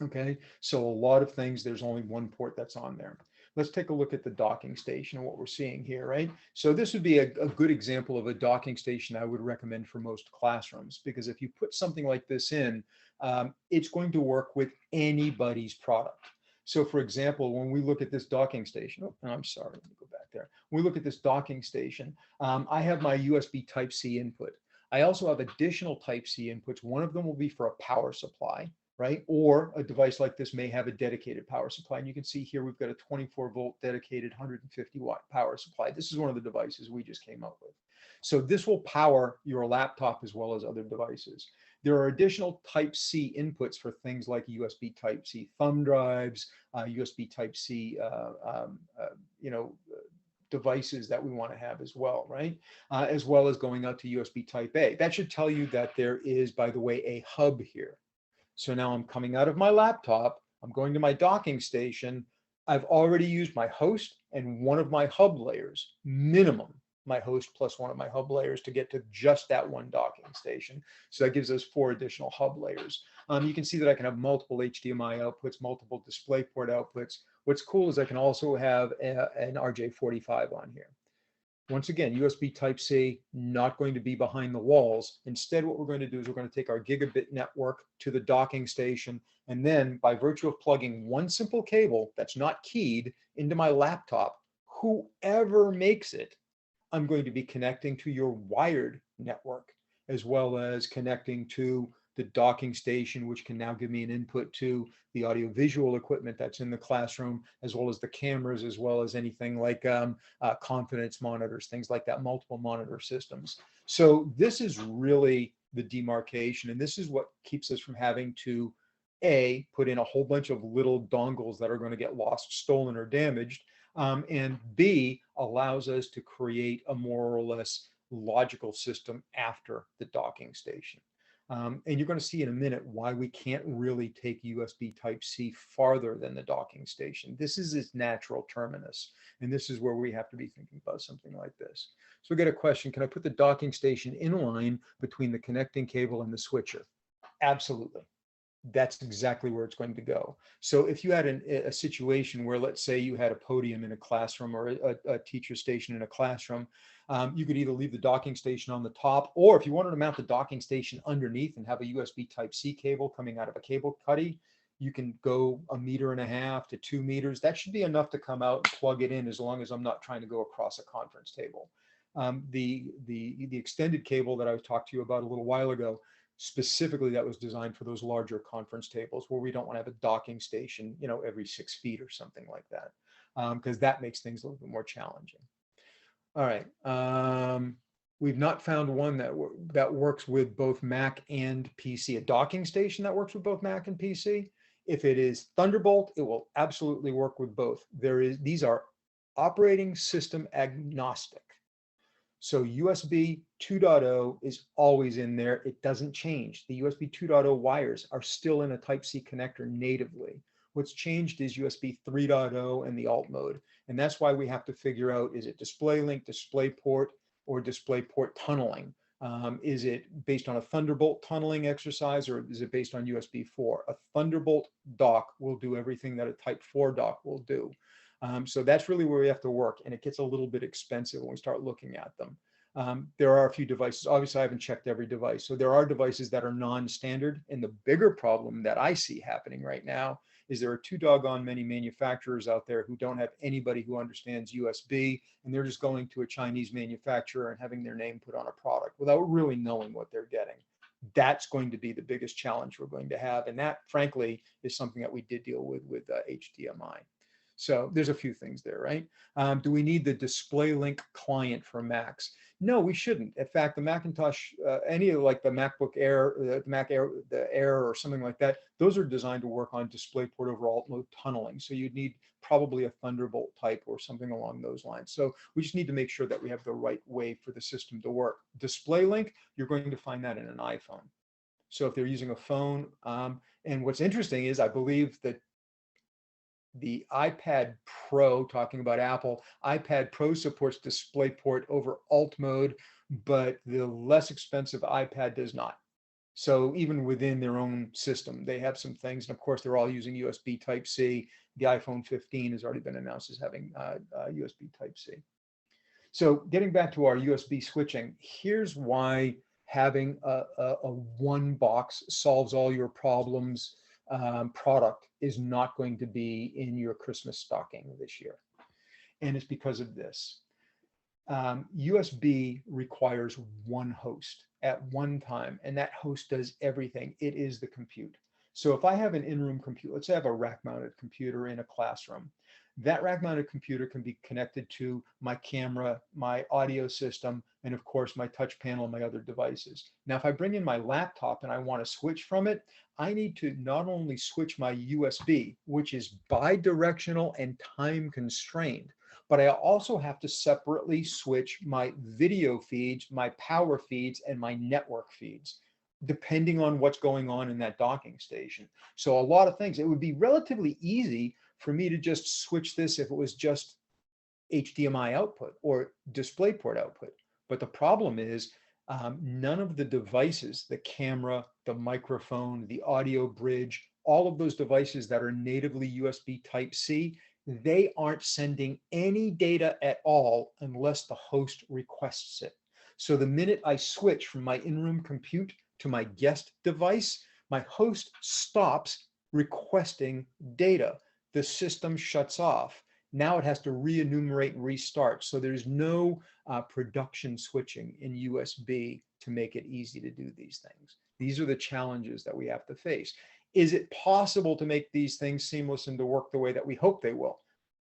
Okay, so a lot of things, there's only one port that's on there. Let's take a look at the docking station and what we're seeing here, right? So this would be a good example of a docking station I would recommend for most classrooms, because if you put something like this in, it's going to work with anybody's product. So for example, when we look at this docking station, oh, I'm sorry, let me go back there. When we look at this docking station, I have my USB Type-C input. I also have additional Type-C inputs. One of them will be for a power supply, right? Or a device like this may have a dedicated power supply. And you can see here, we've got a 24-volt dedicated 150-watt power supply. This is one of the devices we just came up with. So this will power your laptop as well as other devices. There are additional Type-C inputs for things like USB Type-C thumb drives, USB Type-C, devices that we want to have as well, right? As well as going out to USB Type-A. That should tell you that there is, by the way, a hub here. So now I'm coming out of my laptop, I'm going to my docking station. I've already used my host and one of my hub layers, minimum, my host plus one of my hub layers to get to just that one docking station. So that gives us 4 additional hub layers. You can see that I can have multiple HDMI outputs, multiple DisplayPort outputs. What's cool is I can also have an RJ45 on here. Once again, USB Type-C, not going to be behind the walls. Instead, what we're going to do is we're going to take our gigabit network to the docking station, and then by virtue of plugging one simple cable that's not keyed into my laptop, whoever makes it, I'm going to be connecting to your wired network, as well as connecting to the docking station, which can now give me an input to the audiovisual equipment that's in the classroom, as well as the cameras, as well as anything like confidence monitors, things like that, multiple monitor systems. So this is really the demarcation, and this is what keeps us from having to A, put in a whole bunch of little dongles that are going to get lost, stolen, or damaged, and B, allows us to create a more or less logical system after the docking station. And you're going to see in a minute why we can't really take USB Type-C farther than the docking station. This is its natural terminus, and this is where we have to be thinking about something like this. So we get a question: can I put the docking station in line between the connecting cable and the switcher? Absolutely. That's exactly where it's going to go. So if you had a situation where, let's say, you had a podium in a classroom or a teacher station in a classroom, you could either leave the docking station on the top, or if you wanted to mount the docking station underneath and have a USB Type-C cable coming out of a cable cuddy, you can go 1.5 meters to 2 meters. That should be enough to come out and plug it in, as long as I'm not trying to go across a conference table. The extended cable that I talked to you about a little while ago, specifically that was designed for those larger conference tables where we don't want to have a docking station, every 6 feet or something like that, because that makes things a little bit more challenging. All right. We've not found one that works with both Mac and PC, a docking station that works with both Mac and PC. If it is Thunderbolt, it will absolutely work with both. These are operating system agnostic. So USB 2.0 is always in there. It doesn't change. The USB 2.0 wires are still in a Type-C connector natively. What's changed is USB 3.0 and the alt mode. And that's why we have to figure out, is it DisplayLink, DisplayPort, or DisplayPort tunneling? Is it based on a Thunderbolt tunneling exercise, or is it based on USB 4? A Thunderbolt dock will do everything that a Type 4 dock will do. So that's really where we have to work, and it gets a little bit expensive when we start looking at them. There are a few devices. Obviously, I haven't checked every device. So there are devices that are non-standard. And the bigger problem that I see happening right now is there are too doggone many manufacturers out there who don't have anybody who understands USB, and they're just going to a Chinese manufacturer and having their name put on a product without really knowing what they're getting. That's going to be the biggest challenge we're going to have. And that, frankly, is something that we did deal with HDMI. So there's a few things there, right? Do we need the DisplayLink client for Macs? No, we shouldn't. In fact, the Macintosh, any of like the MacBook Air, the Mac Air, the Air or something like that, those are designed to work on DisplayPort over alt mode tunneling. So you'd need probably a Thunderbolt type or something along those lines. So we just need to make sure that we have the right way for the system to work. DisplayLink, you're going to find that in an iPhone. So if they're using a phone, and what's interesting is I believe that the iPad Pro, talking about Apple, iPad Pro supports DisplayPort over alt mode, but the less expensive iPad does not. So even within their own system, they have some things. And of course, they're all using USB Type-C. The iPhone 15 has already been announced as having USB Type-C. So getting back to our USB switching, here's why having a one box solves all your problems product is not going to be in your Christmas stocking this year. And it's because of this. USB requires one host at one time, and that host does everything. It is the compute. So if I have an in-room computer, let's say I have a rack-mounted computer in a classroom, that rack-mounted computer can be connected to my camera, my audio system, and of course my touch panel, my other devices. Now, if I bring in my laptop and I want to switch from it, I need to not only switch my USB, which is bidirectional and time constrained, but I also have to separately switch my video feeds, my power feeds, and my network feeds, depending on what's going on in that docking station. So a lot of things, it would be relatively easy for me to just switch this if it was just HDMI output or DisplayPort output. But the problem is none of the devices, the camera, the microphone, the audio bridge, all of those devices that are natively USB Type-C, they aren't sending any data at all unless the host requests it. So the minute I switch from my in-room compute to my guest device, my host stops requesting data. The system shuts off. Now it has to re-enumerate and restart. So there's no production switching in USB to make it easy to do these things. These are the challenges that we have to face. Is it possible to make these things seamless and to work the way that we hope they will?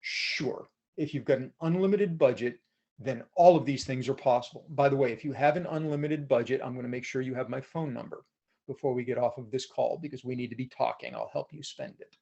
Sure. If you've got an unlimited budget, then all of these things are possible. By the way, if you have an unlimited budget, I'm going to make sure you have my phone number before we get off of this call because we need to be talking. I'll help you spend it.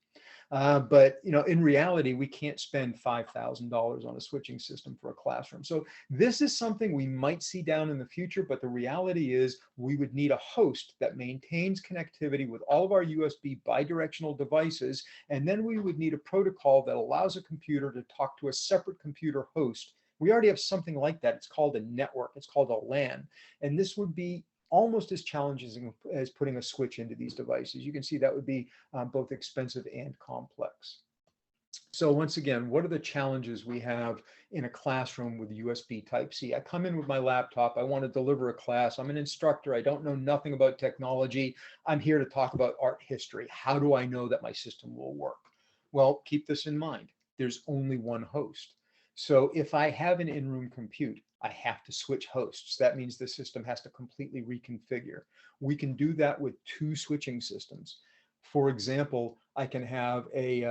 But in reality, we can't spend $5,000 on a switching system for a classroom. So this is something we might see down in the future, but the reality is we would need a host that maintains connectivity with all of our USB bidirectional devices, and then we would need a protocol that allows a computer to talk to a separate computer host. We already have something like that. It's called a network. It's called a LAN, and this would be almost as challenging as putting a switch into these devices. You can see that would be both expensive and complex. So once again, what are the challenges we have in a classroom with USB Type-C? I come in with my laptop. I want to deliver a class. I'm an instructor. I don't know nothing about technology. I'm here to talk about art history. How do I know that my system will work? Well, keep this in mind. There's only one host. So if I have an in-room compute, I have to switch hosts. That means the system has to completely reconfigure. We can do that with two switching systems. For example, I can have a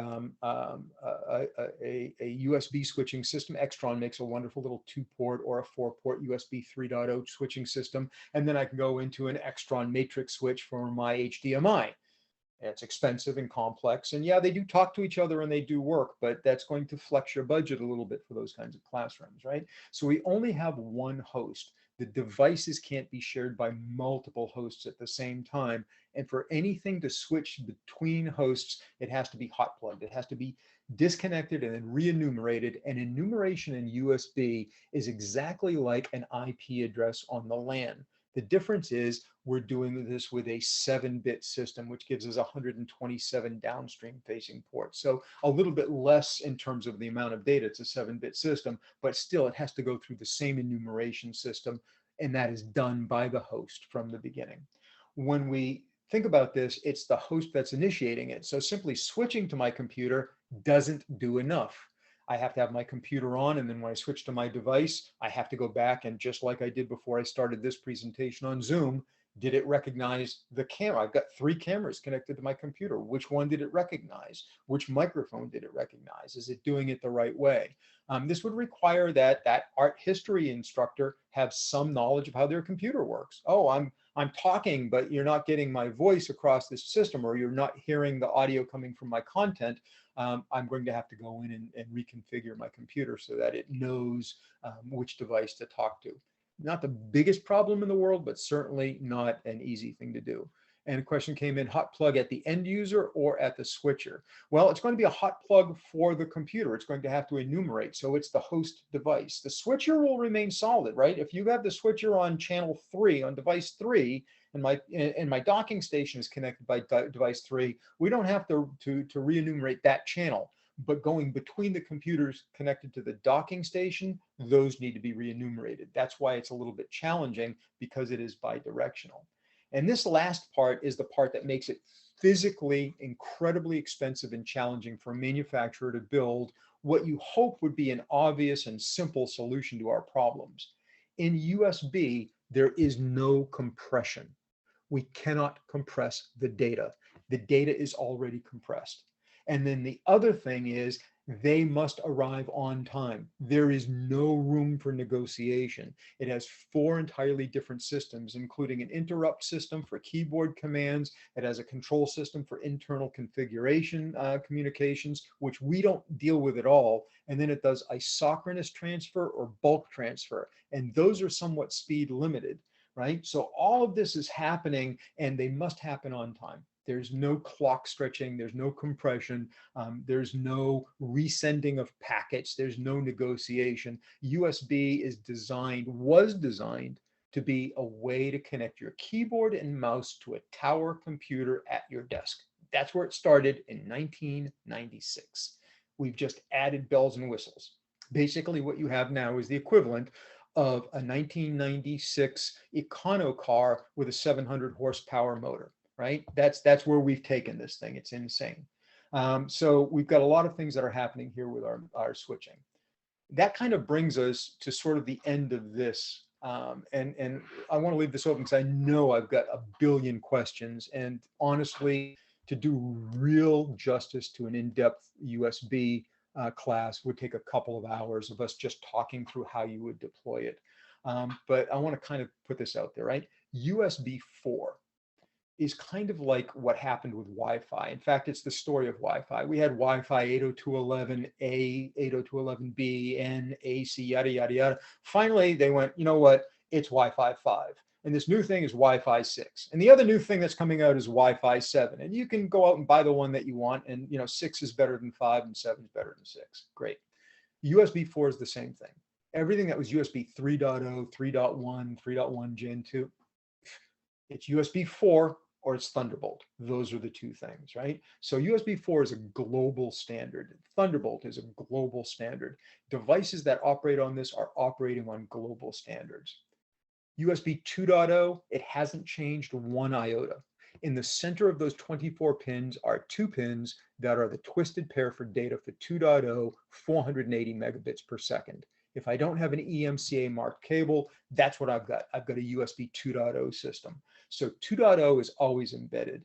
USB switching system. Extron makes a wonderful little 2-port or a 4-port USB 3.0 switching system. And then I can go into an Extron matrix switch for my HDMI. It's expensive and complex. And yeah, they do talk to each other and they do work, but that's going to flex your budget a little bit for those kinds of classrooms, right? So we only have one host. The devices can't be shared by multiple hosts at the same time. And for anything to switch between hosts, it has to be hot plugged. It has to be disconnected and then re-enumerated. And enumeration in USB is exactly like an IP address on the LAN. The difference is we're doing this with a 7-bit system, which gives us 127 downstream facing ports. So a little bit less in terms of the amount of data. It's a 7-bit system, but still it has to go through the same enumeration system, and that is done by the host from the beginning. When we think about this, it's the host that's initiating it. So simply switching to my computer doesn't do enough. I have to have my computer on, and then when I switch to my device, I have to go back, and just like I did before I started this presentation on Zoom, did it recognize the camera? I've got 3 cameras connected to my computer. Which one did it recognize? Which microphone did it recognize? Is it doing it the right way? This would require that art history instructor have some knowledge of how their computer works. Oh, I'm talking, but you're not getting my voice across this system, or you're not hearing the audio coming from my content. I'm going to have to go in and reconfigure my computer so that it knows which device to talk to. Not the biggest problem in the world, but certainly not an easy thing to do. And a question came in, hot plug at the end user or at the switcher? Well, it's going to be a hot plug for the computer. It's going to have to enumerate. So it's the host device. The switcher will remain solid, right? If you have the switcher on channel 3, on device 3, and my docking station is connected by device 3, we don't have to re-enumerate that channel. But going between the computers connected to the docking station, those need to be re-enumerated. That's why it's a little bit challenging, because it is bidirectional. And this last part is the part that makes it physically incredibly expensive and challenging for a manufacturer to build what you hope would be an obvious and simple solution to our problems. In USB, there is no compression. We cannot compress the data. The data is already compressed. And then the other thing is, they must arrive on time. There is no room for negotiation. It has 4 entirely different systems, including an interrupt system for keyboard commands. It has a control system for internal configuration communications, which we don't deal with at all. And then it does isochronous transfer or bulk transfer. And those are somewhat speed limited, right? So all of this is happening, and they must happen on time. There's no clock stretching, there's no compression, there's no resending of packets, there's no negotiation. USB was designed to be a way to connect your keyboard and mouse to a tower computer at your desk. That's where it started in 1996. We've just added bells and whistles. Basically, what you have now is the equivalent of a 1996 econo car with a 700 horsepower motor. Right? That's where we've taken this thing. It's insane. So we've got a lot of things that are happening here with our switching. That kind of brings us to sort of the end of this. And I want to leave this open because I know I've got a billion questions. And honestly, to do real justice to an in-depth USB class would take a couple of hours of us just talking through how you would deploy it. But I want to kind of put this out there, right? USB 4 is kind of like what happened with Wi-Fi. In fact, it's the story of Wi-Fi. We had Wi-Fi 802.11a, 802.11b, N, AC, yada, yada, yada. Finally, they went, you know what? It's Wi-Fi 5. And this new thing is Wi-Fi 6. And the other new thing that's coming out is Wi-Fi 7. And you can go out and buy the one that you want. And 6 is better than 5 and 7 is better than 6. Great. USB 4 is the same thing. Everything that was USB 3.0, 3.1, 3.1 Gen 2, it's USB 4 or it's Thunderbolt. Those are the two things, right? So USB 4 is a global standard. Thunderbolt is a global standard. Devices that operate on this are operating on global standards. USB 2.0, it hasn't changed one iota. In the center of those 24 pins are 2 pins that are the twisted pair for data for 2.0, 480 megabits per second. If I don't have an EMCA marked cable, that's what I've got. I've got a USB 2.0 system. So 2.0 is always embedded.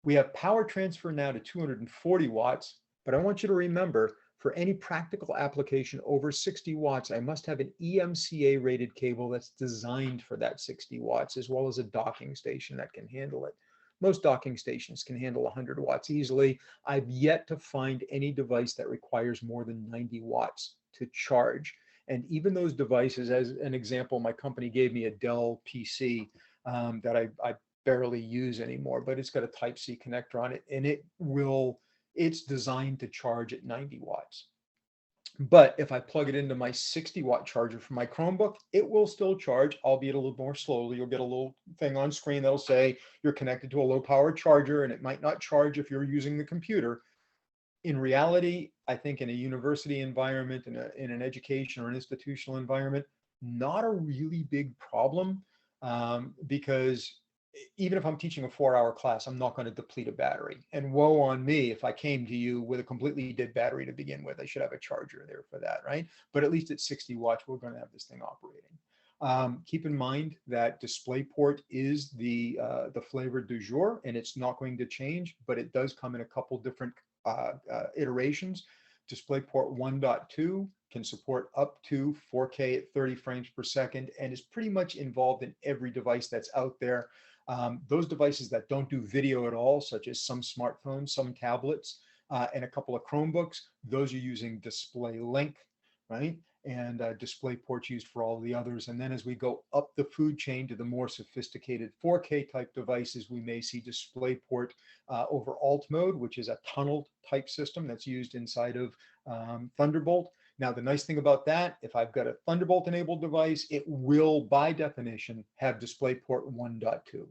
We have power transfer now to 240 watts, but I want you to remember, for any practical application over 60 watts, I must have an EMCA rated cable that's designed for that 60 watts, as well as a docking station that can handle it. Most docking stations can handle 100 watts easily. I've yet to find any device that requires more than 90 watts to charge. And even those devices, as an example, my company gave me a Dell PC that I barely use anymore, but it's got a Type-C connector on it, and it's designed to charge at 90 watts. But if I plug it into my 60-watt charger for my Chromebook, it will still charge, albeit a little more slowly. You'll get a little thing on screen that'll say you're connected to a low power charger, and it might not charge if you're using the computer. In reality, I think in a university environment, in an education or an institutional environment, not a really big problem, because even if I'm teaching a 4-hour class, I'm not going to deplete a battery. And woe on me if I came to you with a completely dead battery to begin with. I should have a charger there for that, right? But at least at 60 watts, we're going to have this thing operating. Keep in mind that DisplayPort is the flavor du jour, and it's not going to change, but it does come in a couple different iterations. DisplayPort 1.2 can support up to 4K at 30 frames per second and is pretty much involved in every device that's out there. Those devices that don't do video at all, such as some smartphones, some tablets, and a couple of Chromebooks, those are using DisplayLink, right? And DisplayPort's used for all the others. And then as we go up the food chain to the more sophisticated 4K type devices, we may see DisplayPort over alt mode, which is a tunneled type system that's used inside of Thunderbolt. Now, the nice thing about that, if I've got a Thunderbolt enabled device, it will by definition have DisplayPort 1.2.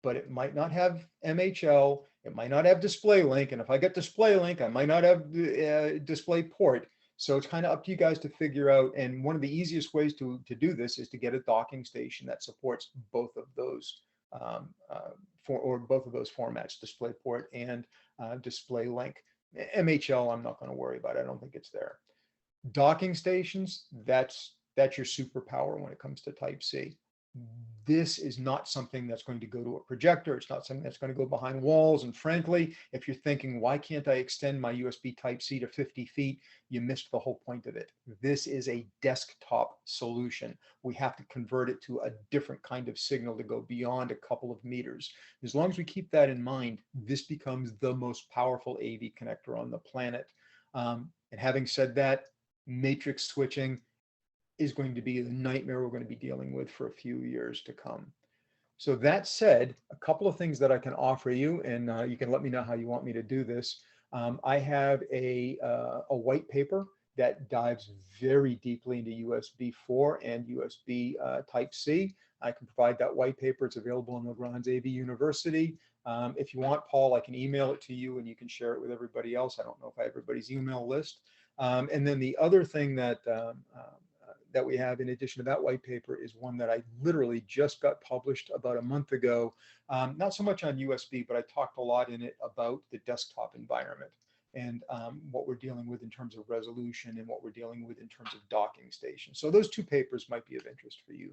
But it might not have MHL, it might not have DisplayLink, and if I get DisplayLink, I might not have DisplayPort. So it's kind of up to you guys to figure out. And one of the easiest ways to do this is to get a docking station that supports both of those both of those formats, DisplayPort and DisplayLink. MHL, I'm not going to worry about. I don't think it's there. Docking stations, that's your superpower when it comes to Type-C. This is not something that's going to go to a projector. It's not something that's going to go behind walls. And frankly, if you're thinking, why can't I extend my USB Type-C to 50 feet? You missed the whole point of it. This is a desktop solution. We have to convert it to a different kind of signal to go beyond a couple of meters. As long as we keep that in mind, this becomes the most powerful AV connector on the planet. And having said that, matrix switching is going to be the nightmare we're going to be dealing with for a few years to come. So that said, a couple of things that I can offer you, and you can let me know how you want me to do this. I have a white paper that dives very deeply into USB 4 and USB Type-C. I can provide that white paper. It's available on LeGrand's AV University. If you want, Paul, I can email it to you and you can share it with everybody else. I don't know if I have everybody's email list. And then the other thing that that we have in addition to that white paper is one that I literally just got published about a month ago. Not so much on USB, but I talked a lot in it about the desktop environment and what we're dealing with in terms of resolution and what we're dealing with in terms of docking stations. So those two papers might be of interest for you.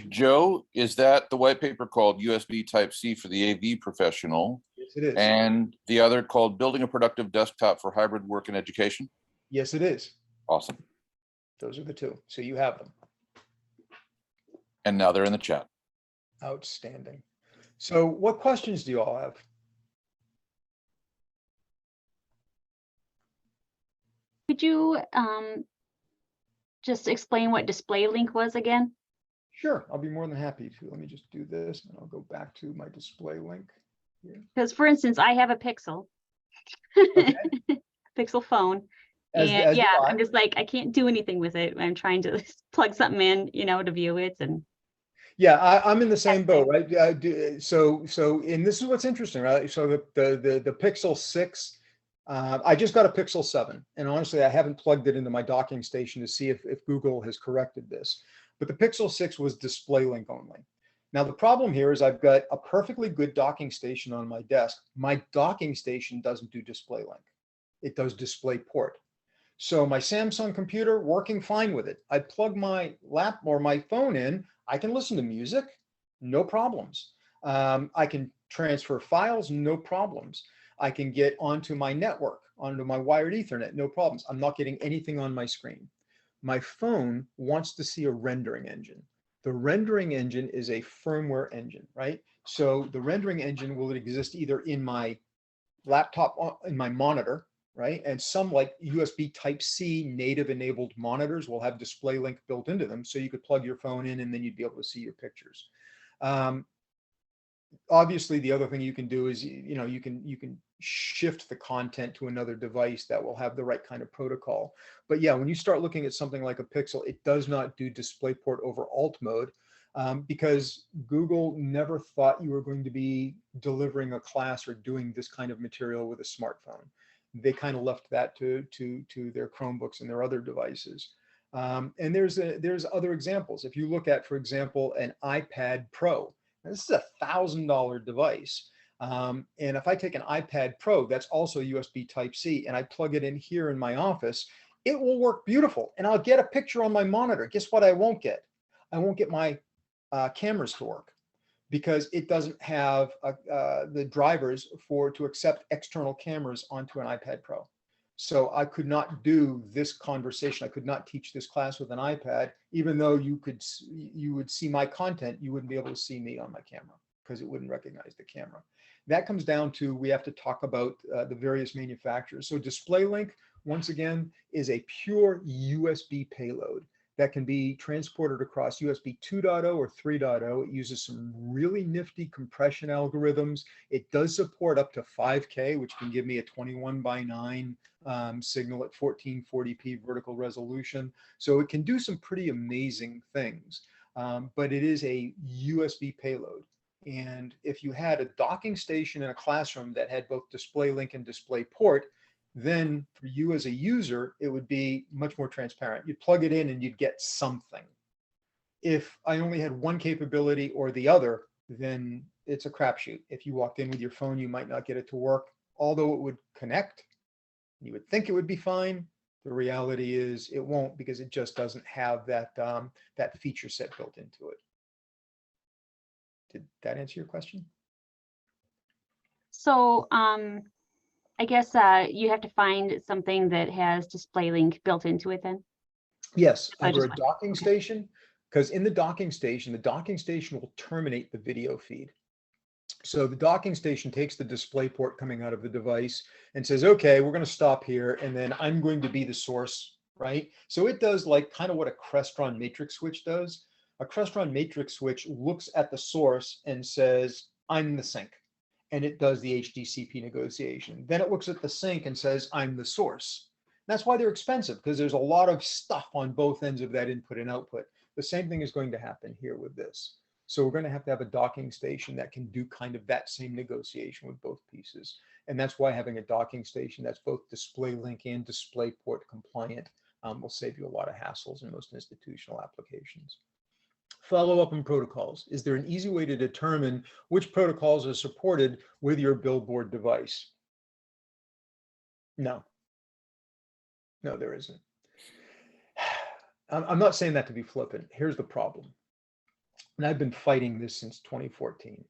Joe, is that the white paper called USB Type-C for the AV professional? Yes, it is. And the other called Building a Productive Desktop for Hybrid Work and Education? Yes, it is. Awesome. Those are the two. So you have them. And now they're in the chat. Outstanding. So what questions do you all have? Could you just explain what DisplayLink was again? Sure, I'll be more than happy to. Let me just do this and I'll go back to my DisplayLink here. Because for instance, I have a Pixel, Okay. Pixel phone. And yeah, I'm just like, I can't do anything with it. I'm trying to plug something in, you know, to view it. And yeah, I'm in the same boat, right? So and this is what's interesting, right? So the Pixel 6, I just got a Pixel 7, and honestly, I haven't plugged it into my docking station to see if Google has corrected this. But the Pixel 6 was DisplayLink only. Now the problem here is I've got a perfectly good docking station on my desk. My docking station doesn't do DisplayLink; it does DisplayPort. So my Samsung computer working fine with it. I plug my lap or my phone in. I can listen to music, no problems. I can transfer files, no problems. I can get onto my network, onto my wired Ethernet, no problems. I'm not getting anything on my screen. My phone wants to see a rendering engine. The rendering engine is a firmware engine, right? So the rendering engine will exist either in my laptop, in my monitor, right? And some like USB Type-C native enabled monitors will have DisplayLink built into them. So you could plug your phone in and then you'd be able to see your pictures. obviously the other thing you can do is, you know, you can shift the content to another device that will have the right kind of protocol. But yeah, when you start looking at something like a Pixel, it does not do DisplayPort over alt mode, because Google never thought you were going to be delivering a class or doing this kind of material with a smartphone. They kind of left that to their Chromebooks and their other devices. And there's other examples. If you look at, for example, an iPad Pro, this is $1,000 device. And if I take an iPad Pro, that's also USB Type-C, and I plug it in here in my office, it will work beautiful. And I'll get a picture on my monitor. Guess what I won't get? I won't get my cameras to work, because it doesn't have the drivers to accept external cameras onto an iPad Pro. So I could not do this conversation. I could not teach this class with an iPad, even though you would see my content, you wouldn't be able to see me on my camera because it wouldn't recognize the camera. That comes down to, we have to talk about the various manufacturers. So DisplayLink, once again, is a pure USB payload that can be transported across USB 2.0 or 3.0. It uses some really nifty compression algorithms. It does support up to 5K, which can give me a 21:9 signal at 1440p vertical resolution. So it can do some pretty amazing things, but it is a USB payload. And if you had a docking station in a classroom that had both DisplayLink and DisplayPort, then for you as a user, it would be much more transparent. You'd plug it in and you'd get something. If I only had one capability or the other, then it's a crapshoot. If you walked in with your phone, you might not get it to work, although it would connect. You would think it would be fine. The reality is it won't, because it just doesn't have that, that feature set built into it. Did that answer your question? So I guess you have to find something that has DisplayLink built into it then? Yes, I over just a docking station, because in the docking station will terminate the video feed. So the docking station takes the DisplayPort coming out of the device and says, okay, we're going to stop here, and then I'm going to be the source, right? So it does like kind of what a Crestron matrix switch does. A Crestron matrix switch looks at the source and says, I'm the sink. And it does the HDCP negotiation. Then it looks at the sink and says, I'm the source. That's why they're expensive, because there's a lot of stuff on both ends of that input and output. The same thing is going to happen here with this. So we're going to have a docking station that can do kind of that same negotiation with both pieces. And that's why having a docking station that's both DisplayLink and DisplayPort compliant will save you a lot of hassles in most institutional applications. Follow-up on protocols. Is there an easy way to determine which protocols are supported with your billboard device? No. No, there isn't. I'm not saying that to be flippant. Here's the problem. And I've been fighting this since 2014.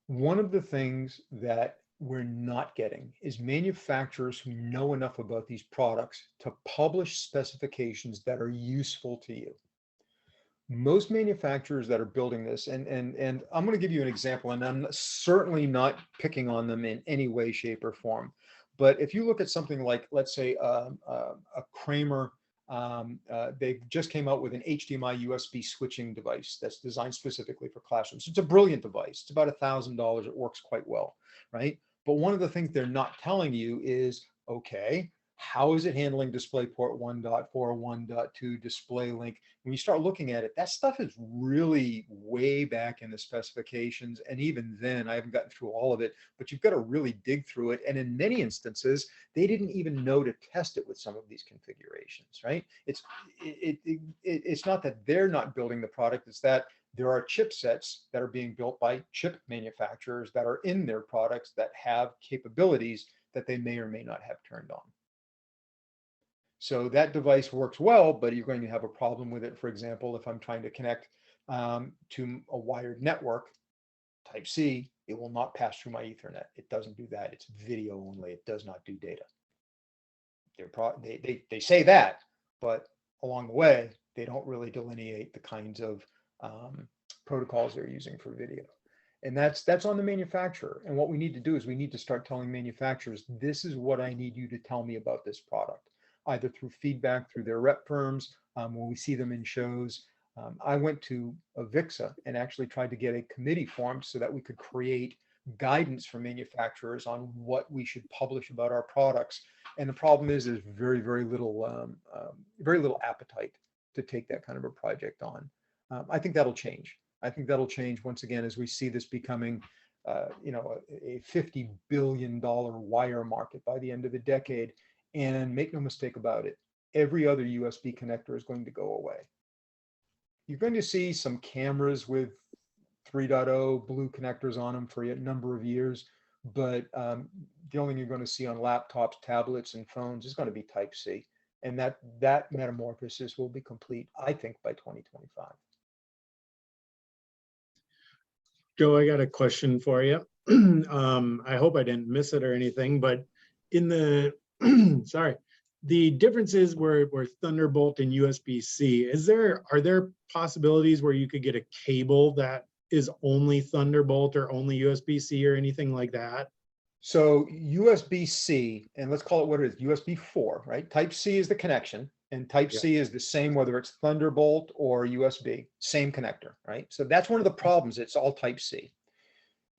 One of the things that we're not getting is manufacturers who know enough about these products to publish specifications that are useful to you. Most manufacturers that are building this, and I'm going to give you an example, and I'm certainly not picking on them in any way, shape, or form. But if you look at something like, let's say, a Kramer, they just came out with an HDMI USB switching device that's designed specifically for classrooms. It's a brilliant device. It's about $1,000. It works quite well, right? But one of the things they're not telling you is, okay, how is it handling DisplayPort 1.4, 1.2, DisplayLink? When you start looking at it, that stuff is really way back in the specifications. And even then, I haven't gotten through all of it, but you've got to really dig through it. And in many instances, they didn't even know to test it with some of these configurations, right? It's not that they're not building the product, it's that there are chipsets that are being built by chip manufacturers that are in their products that have capabilities that they may or may not have turned on. So that device works well, but you're going to have a problem with it. For example, if I'm trying to connect to a wired network, Type-C, it will not pass through my Ethernet. It doesn't do that. It's video only. It does not do data. They say that, but along the way, they don't really delineate the kinds of protocols they're using for video. And that's on the manufacturer. And what we need to do is we need to start telling manufacturers, this is what I need you to tell me about this product, either through feedback through their rep firms, when we see them in shows, I went to AVIXA and actually tried to get a committee formed so that we could create guidance for manufacturers on what we should publish about our products. And the problem is there's very little appetite to take that kind of a project on. I think that'll change. I think that'll change once again as we see this becoming, you know, a $50 billion wire market by the end of the decade. And make no mistake about it, every other USB connector is going to go away. You're going to see some cameras with 3.0 blue connectors on them for a number of years, but the only thing you're going to see on laptops, tablets, and phones is going to be Type-C, and that metamorphosis will be complete, I think, by 2025. Joe, I got a question for you. I hope I didn't miss it or anything, but in the sorry, the differences were Thunderbolt and USB-C. Are there possibilities where you could get a cable that is only Thunderbolt or only USB-C or anything like that? So USB-C, and let's call it what it is, USB 4, right? Type-C is the connection, and Type-C is the same whether it's Thunderbolt or USB, same connector, right? So that's one of the problems. It's all Type-C.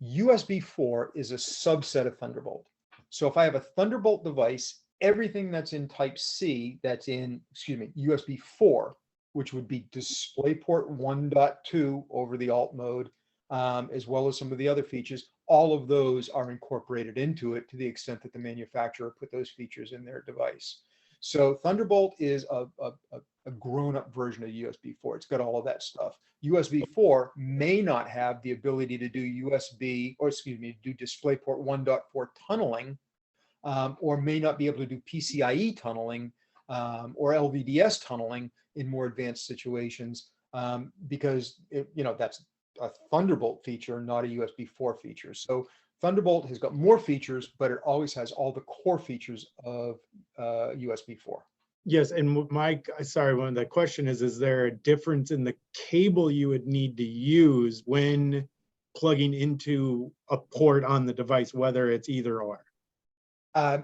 USB 4 is a subset of Thunderbolt. So if I have a Thunderbolt device, everything that's in Type-C, that's in, USB 4, which would be DisplayPort 1.2 over the alt mode, as well as some of the other features, all of those are incorporated into it to the extent that the manufacturer put those features in their device. So Thunderbolt is a grown-up version of USB 4. It's got all of that stuff. USB 4 may not have the ability to do do DisplayPort 1.4 tunneling, or may not be able to do PCIe tunneling or LVDS tunneling in more advanced situations, because that's a Thunderbolt feature, not a USB 4 feature. So Thunderbolt has got more features, but it always has all the core features of USB 4. Yes, and one of the question is there a difference in the cable you would need to use when plugging into a port on the device, whether it's either or?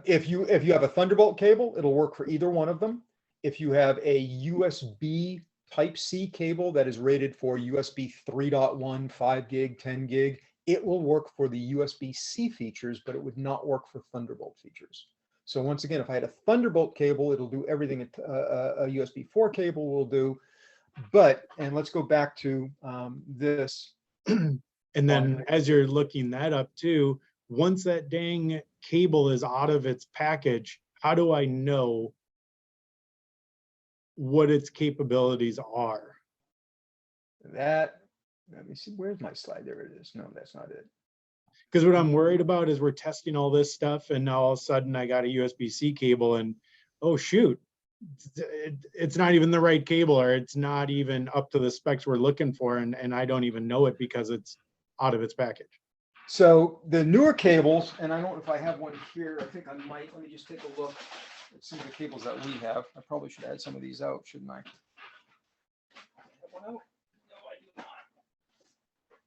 If you have a Thunderbolt cable, it'll work for either one of them. If you have a USB Type-C cable that is rated for USB 3.1, 5 gig, 10 gig, it will work for the USB-C features, but it would not work for Thunderbolt features. So once again, if I had a Thunderbolt cable, it'll do everything a USB 4 cable will do. And let's go back to this. And then as you're looking that up too, once that dang cable is out of its package, how do I know what its capabilities are? Let me see, where's my slide? There it is. No, that's not it. Because what I'm worried about is we're testing all this stuff and now all of a sudden I got a USB-C cable and, oh shoot, it's not even the right cable, or it's not even up to the specs we're looking for, and I don't even know it because it's out of its package. So the newer cables, and I don't know if I have one here, I think I might, let me just take a look at some of the cables that we have. I probably should add some of these out, shouldn't I? Have one out? No, I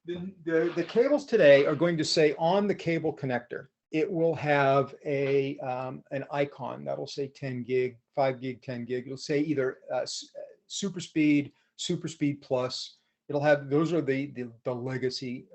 do not. The cables today are going to say on the cable connector, it will have an icon that'll say 10 gig, 5 gig, 10 gig. It'll say either super speed plus. It'll have, those are the legacy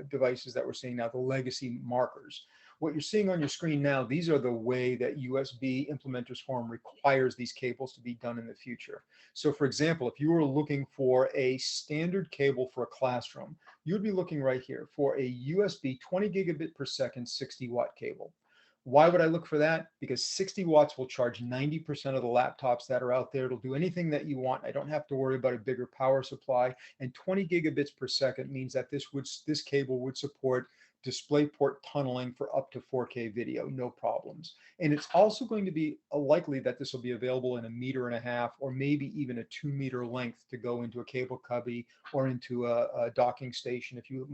devices that we're seeing now, the legacy markers. What you're seeing on your screen now, these are the way that USB Implementers Forum requires these cables to be done in the future. So for example, if you were looking for a standard cable for a classroom, you'd be looking right here for a USB 20 gigabit per second, 60 watt cable. Why would I look for that? Because 60 watts will charge 90% of the laptops that are out there. It'll do anything that you want. I don't have to worry about a bigger power supply. And 20 gigabits per second means that this cable would support DisplayPort tunneling for up to 4K video, no problems. And it's also going to be likely that this will be available in 1.5 meters or maybe even a 2 meter length to go into a cable cubby or into a docking station if you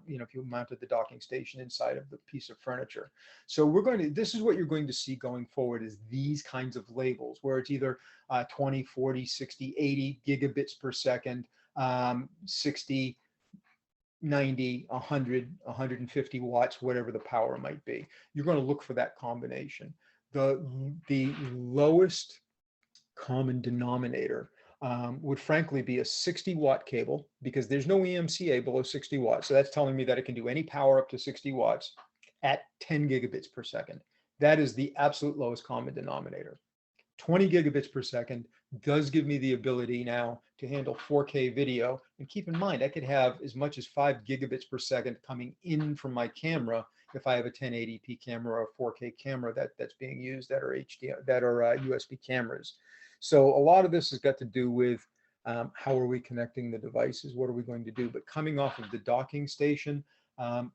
if you mounted the docking station inside of the piece of furniture. So this is what you're going to see going forward, is these kinds of labels where it's either 20, 40, 60, 80 gigabits per second, 60, 90, 100, 150 watts, whatever the power might be. You're going to look for that combination. The lowest common denominator would frankly be a 60-watt cable, because there's no EMCA below 60 watts. So that's telling me that it can do any power up to 60 watts at 10 gigabits per second. That is the absolute lowest common denominator. 20 gigabits per second does give me the ability now to handle 4K video. And keep in mind, I could have as much as 5 gigabits per second coming in from my camera if I have a 1080p camera or 4K camera that's being used that are USB cameras. So a lot of this has got to do with how are we connecting the devices? What are we going to do? But coming off of the docking station, a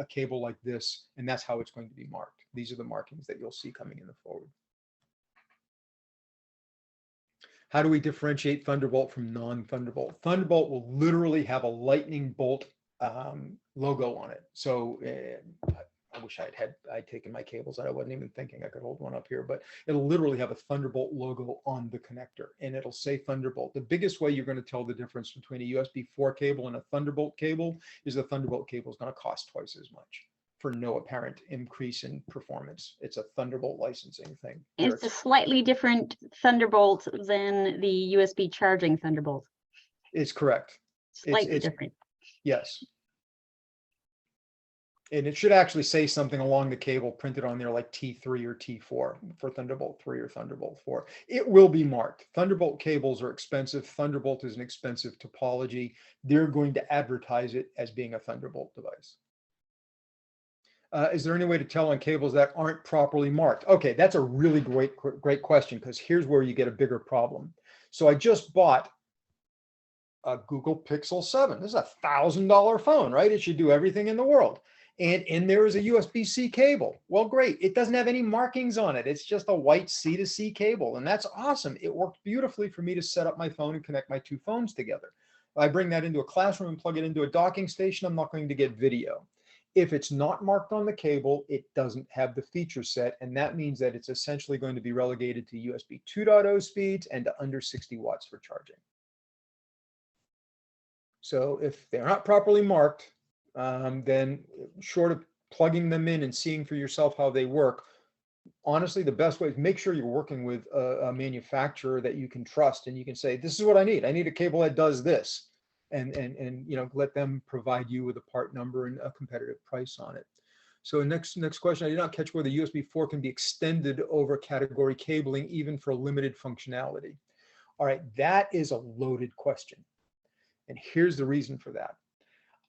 cable like this, and that's how it's going to be marked. These are the markings that you'll see coming in the forward. How do we differentiate Thunderbolt from non-Thunderbolt? Thunderbolt will literally have a lightning bolt logo on it. So I wish I'd taken my cables out. I wasn't even thinking I could hold one up here, but it'll literally have a Thunderbolt logo on the connector, and it'll say Thunderbolt. The biggest way you're going to tell the difference between a USB 4 cable and a Thunderbolt cable is the Thunderbolt cable is going to cost twice as much for no apparent increase in performance. It's a Thunderbolt licensing thing. It's a slightly different Thunderbolt than the USB charging Thunderbolt. It's correct. Slightly different. Yes. And it should actually say something along the cable printed on there like T3 or T4 for Thunderbolt 3 or Thunderbolt 4. It will be marked. Thunderbolt cables are expensive. Thunderbolt is an expensive topology. They're going to advertise it as being a Thunderbolt device. Is there any way to tell on cables that aren't properly marked? Okay, that's a really great question, because here's where you get a bigger problem. So I just bought a Google Pixel 7. This is a $1,000 phone, right? It should do everything in the world. And in there is a USB-C cable. Well, great. It doesn't have any markings on it. It's just a white C to C cable. And that's awesome. It worked beautifully for me to set up my phone and connect my two phones together. If I bring that into a classroom and plug it into a docking station, I'm not going to get video. If it's not marked on the cable, it doesn't have the feature set. And that means that it's essentially going to be relegated to USB 2.0 speeds and to under 60 watts for charging. So if they're not properly marked, then short of plugging them in and seeing for yourself how they work, honestly, the best way is make sure you're working with a manufacturer that you can trust, and you can say, this is what I need. I need a cable that does this, and you know, let them provide you with a part number and a competitive price on it. So next question, I did not catch whether USB 4 can be extended over category cabling even for limited functionality. All right, that is a loaded question. And here's the reason for that.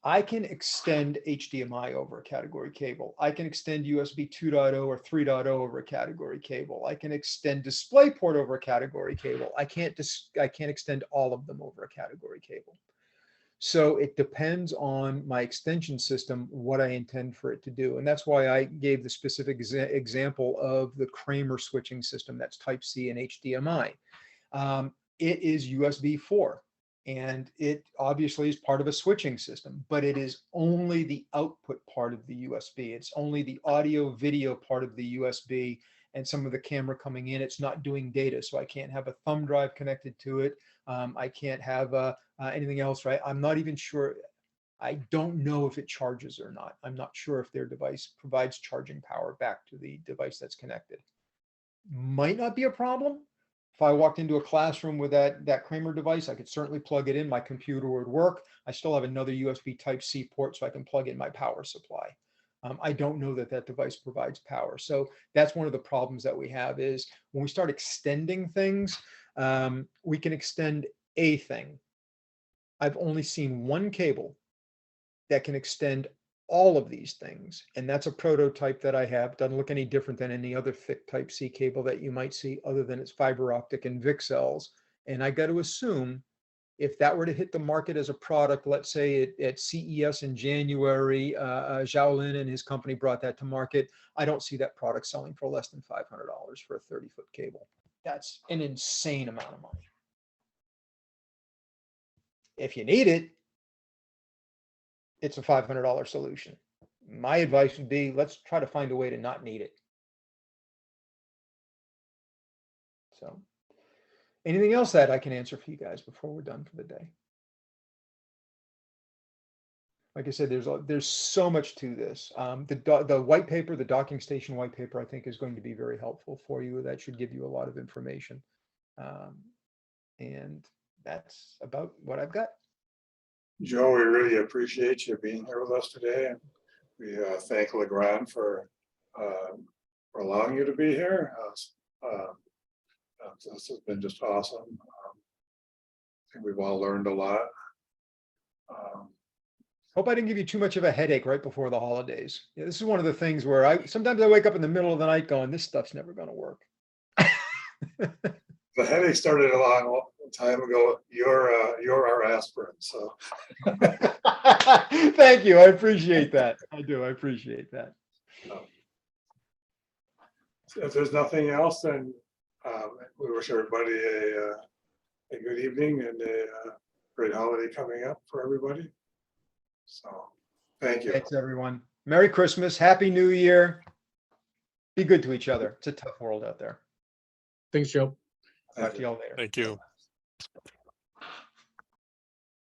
I can extend HDMI over a category cable. I can extend USB 2.0 or 3.0 over a category cable. I can extend DisplayPort over a category cable. I can't extend all of them over a category cable. So it depends on my extension system, what I intend for it to do. And that's why I gave the specific example of the Kramer switching system that's Type-C and HDMI. It is USB 4. And it obviously is part of a switching system, but it is only the output part of the USB. It's only the audio video part of the USB and some of the camera coming in. It's not doing data. So I can't have a thumb drive connected to it. I can't have anything else, right? I'm not even sure. I don't know if it charges or not. I'm not sure if their device provides charging power back to the device that's connected. Might not be a problem. If I walked into a classroom with that Kramer device, I could certainly plug it in. My computer would work. I still have another USB Type-C port, so I can plug in my power supply. I don't know that that device provides power. So that's one of the problems that we have is when we start extending things, we can extend a thing. I've only seen one cable that can extend all of these things, and that's a prototype that I have. Doesn't look any different than any other thick Type-C cable that you might see, other than it's fiber optic and VCSELs. And I got to assume if that were to hit the market as a product, let's say at CES in January, Xiaolin and his company brought that to market, I don't see that product selling for less than $500 for a 30-foot cable. That's an insane amount of money. If you need it, it's a $500 solution. My advice would be, let's try to find a way to not need it. So anything else that I can answer for you guys before we're done for the day? Like I said, there's so much to this. The white paper, the docking station white paper, I think is going to be very helpful for you. That should give you a lot of information. And that's about what I've got. Joe, we really appreciate you being here with us today. And we thank LeGrand for allowing you to be here. This has been just awesome. I think we've all learned a lot. Hope I didn't give you too much of a headache right before the holidays. Yeah, this is one of the things where sometimes I wake up in the middle of the night going, this stuff's never going to work. The headache started a long time ago. You're our aspirin, so. Thank you. I appreciate that. I do. I appreciate that. If there's nothing else, then we wish everybody a good evening and a great holiday coming up for everybody. So, thank you. Thanks, everyone. Merry Christmas. Happy New Year. Be good to each other. It's a tough world out there. Thanks, Joe. Talk to y'all later. Thank you.